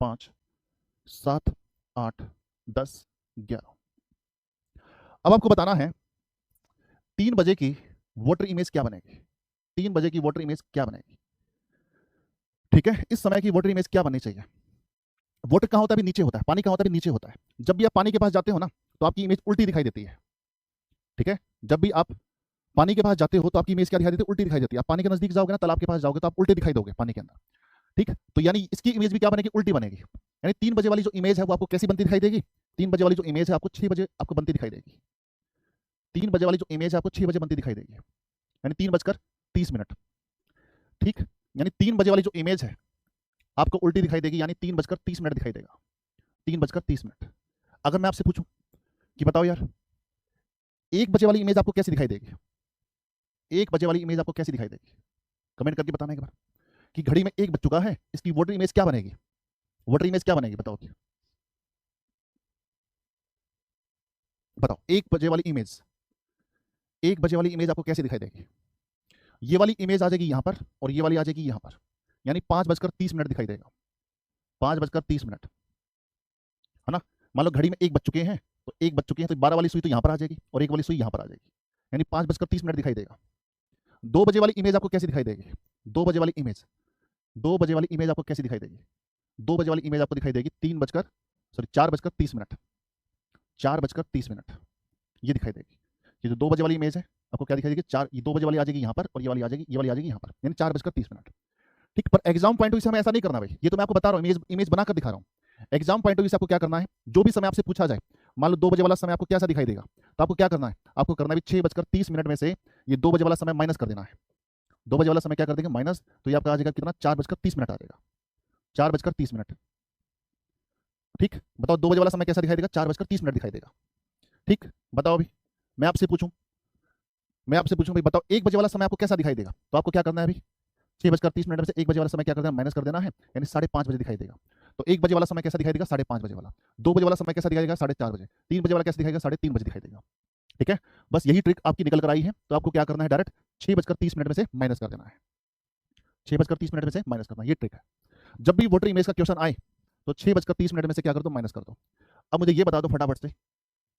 Speaker 1: 5 7 8 10 11। अब आपको बताना है 3 बजे की वाटर इमेज क्या बनेगी, 3 बजे की वाटर इमेज क्या बनेगी, ठीक है। इस समय की वाटर इमेज क्या बननी चाहिए? वाटर कहाँ होता है? अभी नीचे होता है। पानी कहाँ होता है? अभी नीचे होता है। जब भी आप पानी के पास जाते हो ना, तो आपकी इमेज उल्टी दिखाई देती है, ठीक है। जब भी आप पानी के पास जाते हो तो आपकी इमेज क्या दिखाई देती है? उल्टी दिखाई देती है। आप पानी के नजदीक जाओगे ना, तालाब के पास जाओगे, तो आप उल्टे दिखाई दोगे पानी के अंदर, ठीक। तो यानी इसकी इमेज भी क्या बनेगी? उल्टी बनेगी। यानी 3 बजे वाली जो इमेज है वो आपको कैसी बनती दिखाई देगी? 3 बजे वाली जो इमेज है आपको 6 बजे आपको बनती दिखाई देगी। 3 बजे वाली जो इमेज है आपको 6 बजे बनती दिखाई देगी, यानी 3:30, ठीक। यानी 3 बजे वाली जो इमेज है आपको उल्टी दिखाई देगी, यानी 3:30 दिखाई देगा, 3:30। अगर मैं आपसे पूछूं कि बताओ यार 1 बजे वाली इमेज आपको कैसी दिखाई देगी? 1 बजे वाली इमेज आपको कैसी दिखाई देगी? कमेंट करके बताना एक बार कि घड़ी में 1 बज चुका है, इसकी वाटर इमेज क्या बनेगी? वाटर इमेज क्या बनेगी बताओ? बताओ 1 बजे वाली इमेज, 1 बजे वाली इमेज आपको कैसे दिखाई देगी? ये वाली इमेज आ जाएगी यहाँ पर और ये वाली आ जाएगी यहाँ पर, यानी 5:30 दिखाई देगा, 5:30, है ना। मान लो घड़ी में 1 बज चुके हैं, तो 1 बज चुके हैं तो 12 वाली सुई तो यहाँ पर आ जाएगी और 1 वाली सुई यहाँ पर आ जाएगी, यानी 5:30 दिखाई देगा। 2 बजे वाली इमेज आपको कैसे दिखाई देगी? 2 बजे वाली इमेज, 2 बजे वाली इमेज आपको कैसे दिखाई देगी? 2 बजे वाली इमेज आपको दिखाई देगी 4:30, 4:30, ये दिखाई देगी। ये जो 2 बजे वाली इमेज है आपको क्या दिखाई देगी? 2 बजे वाली आ जाएगी यहाँ पर और ये वाली आ जाएगी, ये वाली आ जाएगी यहाँ पर, यानी 4:30। ठीक, पर एग्जाम पॉइंट ऑफ व्यू से हमें ऐसा नहीं करना भाई, ये तो मैं आपको बता रहा हूँ, इमेज बनाकर दिखा रहा हूँ। एग्जाम पॉइंट ऑफ व्यू से आपको क्या करना है, जो भी समय आपसे पूछा जाए, मान लो 2 बजे वाला समय आपको कैसा दिखाई देगा, तो आपको क्या करना है, आपको करना है 6:30 में से ये 2 बजे वाला समय माइनस कर देना है। 2 बजे वाला समय क्या कर देंगे? माइनस, तो ये आपका आ जाएगा कितना? 4:30 आ जाएगा, 4:30। ठीक, बताओ 2 बजे वाला समय कैसा दिखाई देगा? 4:30 दिखाई देगा। ठीक, बताओ अभी मैं आपसे पूछूं भाई, बताओ 1 बजे वाला समय आपको कैसा दिखाई देगा? तो आपको क्या करना है अभी? 6:30 में से 1 बजे वाला समय क्या कर देना? माइनस कर देना है, यानी 5:30 बजे दिखाई देगा। तो 1 बजे वाला समय कैसा दिखाई देगा? 5:30 बजे वाला। 2 बजे वाला समय कैसा दिखाई देगा? 4:30 बजे। 3 बजे वाला कैसा दिखाएगा? 3:30 बजे दिखाई देगा। ठीक है, बस यही ट्रिक आपकी निकल कर आई है। तो आपको क्या करना है? डायरेक्ट 6:30 में से माइनस कर देना है, 6:30 में से माइनस करना, ये ट्रिक है। जब भी वोटर इमेज का क्वेश्चन आए तो 6:30 में से क्या कर दो? माइनस कर दो। अब मुझे ये बता दो फटाफट से,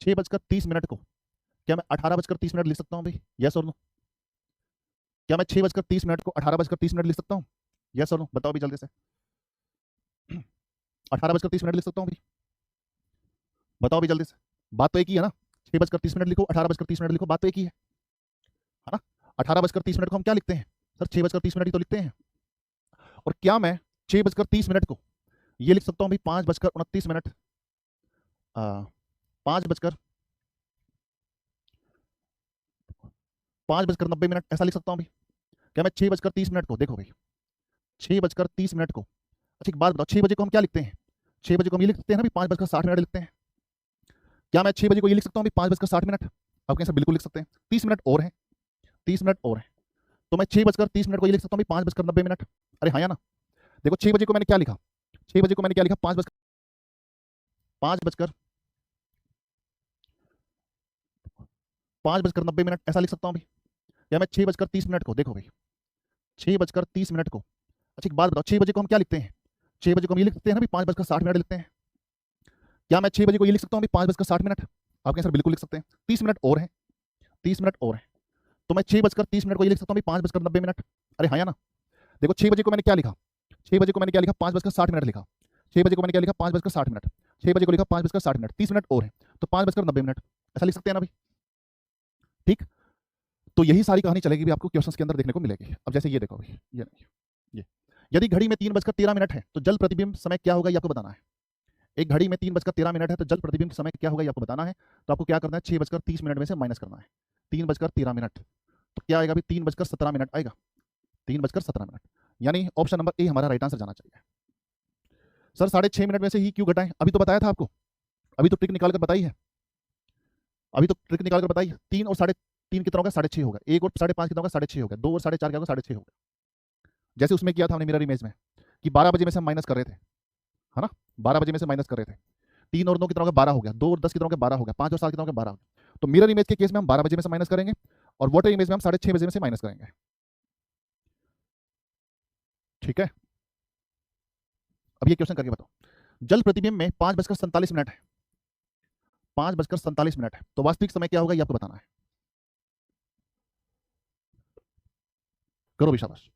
Speaker 1: 6:30 को क्या मैं 18:30 लिख सकता हूँ भाई? यस और नो? क्या मैं 6:30 को 18:30 लिख सकता हूँ? यस और नो? बताओ भी जल्दी से। 18:30 लिख सकता हूँ भाई? बताओ भी जल्दी से। बात तो एक ही है ना, 6:30 लिखो, 18:30 लिखो, बात तो एक ही है ना। 18:30 को हम क्या लिखते हैं सर? 6:30 ही तो लिखते हैं। और क्या मैं 6:30 को ये लिख सकता हूँ भाई 5:29, 5:90 ऐसा लिख सकता हूँ भाई? क्या मैं 6:30 को, देखो भाई 6:30 को, अच्छा एक बात बताओ, 6 बजे को हम क्या लिखते हैं? 6 बजे को हम ये लिख सकते हैं ना भाई 5:60 लिखते हैं। क्या मैं 6 बजे को ये लिख सकता हूँ भाई 5:60? आप कैसे? बिल्कुल लिख सकते हैं। 30 मिनट और है, 30 मिनट और है, तो मैं 6:30 को ये लिख सकता हूँ भाई 5:90। अरे हाँ या ना? देखो 6 बजे को मैंने क्या लिखा? 6 बजे को मैंने क्या लिखा? 5:90 ऐसा लिख सकता हूँ भाई। या मैं 6:30 को, देखो भाई 6:30 को, अच्छा एक बात बताओ, 6 बजे को हम क्या लिखते हैं? 6 बजे को हम ये लिख सकते हैं ना भाई 5:60 लिखते हैं। क्या मैं 6 बजे को ये लिख सकता हूँ भाई 5:60? आप कैसे? बिल्कुल लिख सकते हैं। 30 मिनट और है, 30 मिनट और है, तो मैं 6:30 को ये लिख सकता हूँ भाई 5:90। अरे हाँ या ना? देखो 6 बजे को मैंने क्या लिखा? 6 बजे को मैंने क्या लिखा? 5:60 लिखा। 6 बजे को मैंने क्या लिखा? 5:60। 6 बजे को लिखा 5:60, 30 मिनट और है, तो 5:90 ऐसा लिख सकते हैं ना भाई? ठीक, तो यही सारी कहानी चलेगी भी आपको क्वेश्चंस के अंदर देखने को मिलेगी। अब जैसे ये देखो भाई, ये यदि घड़ी में 3:13 है तो जल प्रतिबिंब समय क्या होगा ये आपको बताना है। एक घड़ी में 3:13 है तो जल प्रतिबिंब समय क्या होगा ये आपको बताना है। तो आपको क्या करना है? 6:30 में से माइनस करना है 3:13, तो क्या आएगा अभी? 3:17 आएगा, 3:17, यानी ऑप्शन नंबर ए हमारा राइट आंसर जाना चाहिए। सर 6:30 में से ही क्यों घटाएं? अभी तो बताया था आपको, अभी तो ट्रिक निकाल कर बताई है, अभी तो ट्रिक निकाल कर बताई है। 3 और 3.5 कितना होगा? 6.5 होगा। 1 और 5.5 कितना होगा? 6.5 होगा। 2 और 4.5 क्या होगा? 6.5 होगा। जैसे उसमें किया था हमने मिरर इमेज में कि 12 बजे में से हम माइनस कर रहे थे, है ना, 12 बजे में से माइनस कर रहे थे। 3 और 9 कितना होगा? 12 हो गया। 2 और 10 कितना होगा? 12 हो गया। 5 और 7 कितना होगा? 12 हो गया। तो मिरर इमेज के केस में हम 12 बजे में से माइनस करेंगे और वाटर इमेज में हम 6:30 बजे में से माइनस करेंगे। ठीक है, अब ये क्वेश्चन करके बताओ, जल प्रतिबिंब में 5:47 है, 5:47 है, तो वास्तविक समय क्या होगा ये आपको बताना है। करो भी शाबाश।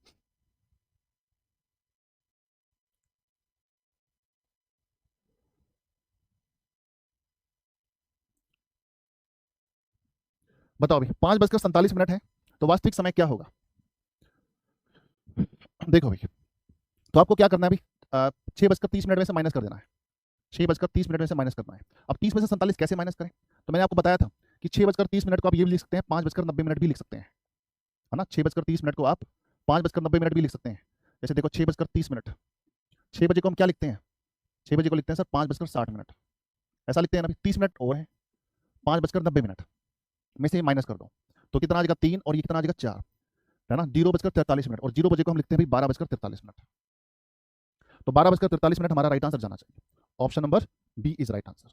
Speaker 1: बताओ अभी 5:47 है, तो वास्तविक समय क्या होगा? देखो भाई, तो आपको क्या करना है अभी? 6:30 में से माइनस कर देना है, 6:30 में से माइनस करना है। अब 30 में से 47 कैसे माइनस करें? तो मैंने आपको बताया था कि 6:30 को आप ये भी लिख सकते हैं, 5:90 भी लिख सकते हैं, है ना। 6:30 को आप 5:90 भी लिख सकते हैं। जैसे देखो 6:30, 6 बजे को हम क्या लिखते हैं? 6 बजे को लिखते हैं सर 5:60, ऐसा लिखते हैं ना। 30 मिनट और है, 5:90 में से माइनस कर दो, तो कितना आ जाएगा? 3 और ये कितना आ जाएगा? 4, है ना। 0:43, और 0 बजे को हम लिखते हैं भाई 12:43, तो 12:43 हमारा राइट आंसर जाना चाहिए। Option number B is right answer.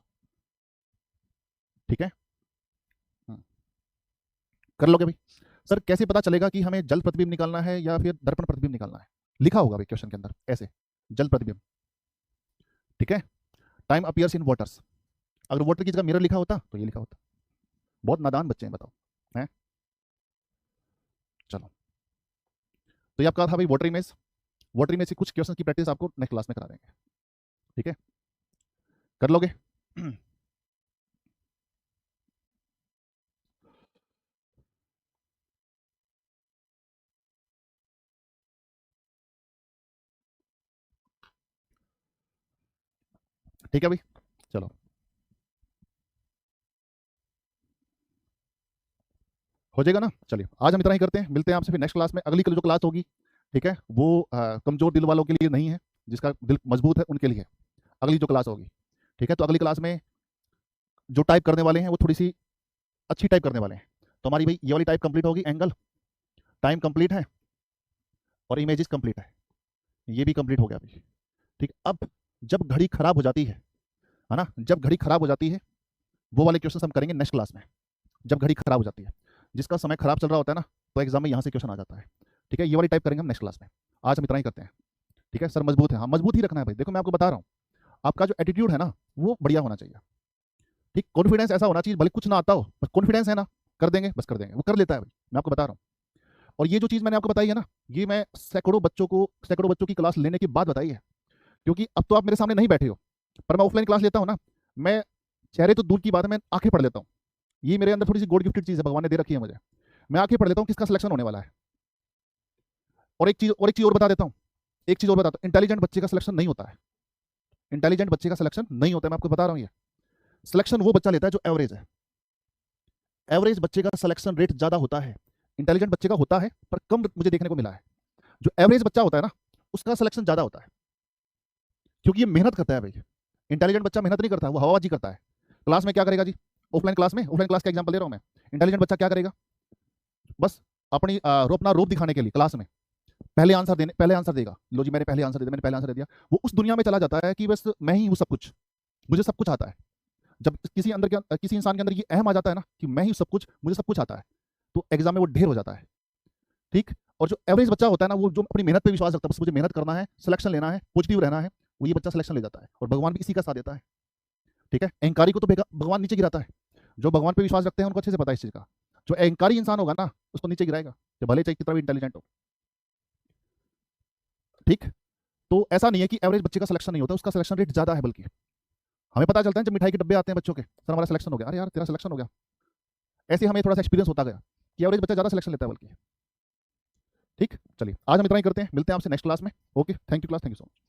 Speaker 1: ठीक है, कर लोगे भाई? सर कैसे पता चलेगा कि हमें जल प्रतिबिंब निकालना है या फिर दर्पण प्रतिबिंब निकालना है? लिखा होगा भाई क्वेश्चन के अंदर ऐसे, जल प्रतिबिंब, ठीक है। टाइम अपीयर्स इन वाटर्स, अगर वाटर की जगह मिरर लिखा होता तो ये लिखा होता। बहुत नादान बच्चे हैं, बताओ हैं। चलो, तो ये आपका था भाई वाटर इमेज। वाटर इमेज से कुछ क्वेश्चन की प्रैक्टिस आपको नेक्स्ट क्लास में करा देंगे, ठीक है, कर लोगे? ठीक है भाई, चलो हो जाएगा ना। चलिए आज हम इतना ही करते हैं, मिलते हैं आपसे फिर नेक्स्ट क्लास में। अगली जो क्लास होगी, ठीक है, वो कमजोर दिल वालों के लिए नहीं है, जिसका दिल मजबूत है उनके लिए। अगली जो क्लास होगी, ठीक है, तो अगली क्लास में जो टाइप करने वाले हैं वो थोड़ी सी अच्छी टाइप करने वाले हैं। तो हमारी भाई ये वाली टाइप कंप्लीट होगी, एंगल, टाइम कंप्लीट है और इमेजेस कंप्लीट है, ये भी कंप्लीट हो गया भाई, ठीक। अब जब घड़ी खराब हो जाती है ना, जब घड़ी खराब हो जाती है वो वाले क्वेश्चन हम करेंगे नेक्स्ट क्लास में। जब घड़ी खराब हो जाती है, जिसका समय खराब चल रहा होता है ना, तो एग्जाम में यहाँ से क्वेश्चन आ जाता है, ठीक है। ये वाली टाइप करेंगे हम नेक्स्ट क्लास में। आज हम इतना ही करते हैं, ठीक है। सर मजबूत है, हाँ मजबूत ही रखना है भाई। देखो मैं आपको बता रहा हूँ, आपका जो एटीट्यूड है ना वो बढ़िया होना चाहिए, ठीक। कॉन्फिडेंस ऐसा होना चाहिए, भले कुछ ना आता हो, बस कॉन्फिडेंस है ना, कर देंगे, बस कर देंगे, वो कर लेता है भाई, मैं आपको बता रहा हूँ। और ये जो चीज़ मैंने आपको बताई है ना, ये मैं सैकड़ों बच्चों की क्लास लेने के बाद बताई है, क्योंकि अब तो आप मेरे सामने नहीं बैठे हो, पर मैं ऑफलाइन क्लास लेता हूँ ना, मैं चेहरे तो दूर की बात है, मैं आंखें पढ़ लेता हूँ। ये मेरे अंदर थोड़ी सी गॉड गिफ्टेड चीज़ है, भगवान ने दे रखी है मुझे। मैं आंखें पढ़ लेता हूँ किसका सिलेक्शन होने वाला है। और एक चीज़ और बता देता हूँ, एक चीज़ और बताता हूँ, इंटेलिजेंट बच्चे का सिलेक्शन नहीं होता है। इंटेलिजेंट बच्चे का सिलेक्शन नहीं होता है, मैं आपको बता रहा हूँ। ये सिलेक्शन वो बच्चा लेता है जो एवरेज है। एवरेज बच्चे का सिलेक्शन रेट ज़्यादा होता है, इंटेलिजेंट बच्चे का होता है पर कम मुझे देखने को मिला है। जो एवरेज बच्चा होता है ना, उसका सिलेक्शन ज़्यादा होता है, क्योंकि ये मेहनत करता है भाई। इंटेलिजेंट बच्चा मेहनत नहीं करता, वो हवाबाजी करता है। क्लास में क्या करेगा जी, ऑफलाइन क्लास का एग्जाम्पल दे रहा हूँ मैं। इंटेलिजेंट बच्चा क्या करेगा, बस अपनी अपना रोप दिखाने के लिए क्लास में पहले आंसर देगा, लो जी मैंने पहले आंसर दे दिया, मैंने पहले आंसर दे दिया। वो उस दुनिया में चला जाता है कि बस मैं ही हूँ सब कुछ, मुझे सब कुछ आता है। जब किसी इंसान के अंदर ये अहम आ जाता है ना कि मैं ही सब कुछ, मुझे सब कुछ आता है, तो एग्जाम में वो ढेर हो जाता है, ठीक। और जो एवरेज बच्चा होता है ना, वो जो अपनी मेहनत पे विश्वास रखता है, बस मुझे मेहनत करना है, सिलेक्शन लेना है, पॉजिटिव रहना है, वो ये बच्चा सिलेक्शन ले जाता है। और भगवान भी इसी का साथ देता है, ठीक है। अहंकारी को तो भगवान नीचे गिराता है। जो भगवान पे विश्वास रखते हैं उनको अच्छे से पता है इस चीज का। जो अहंकारी इंसान होगा ना, उसको नीचे गिराएगा, जो भले चाहे कितना भी इंटेलिजेंट हो, ठीक। तो ऐसा नहीं है कि एवरेज बच्चे का सिलेक्शन नहीं होता, उसका सिलेक्शन रेट ज्यादा है। बल्कि हमें पता चलता है जब मिठाई के डब्बे आते हैं बच्चों के, सर हमारा सिलेक्शन हो गया, अरे यार तेरा सिलेक्शन हो गया। ऐसे हमें थोड़ा सा एक्सपीरियंस होता गया कि एवरेज बच्चा ज्यादा सिलेक्शन लेता है बल्कि, ठीक। चलिए आज हम इतना ही करते हैं, मिलते हैं आपसे नेक्स्ट क्लास में। Okay, thank you class, thank you so much.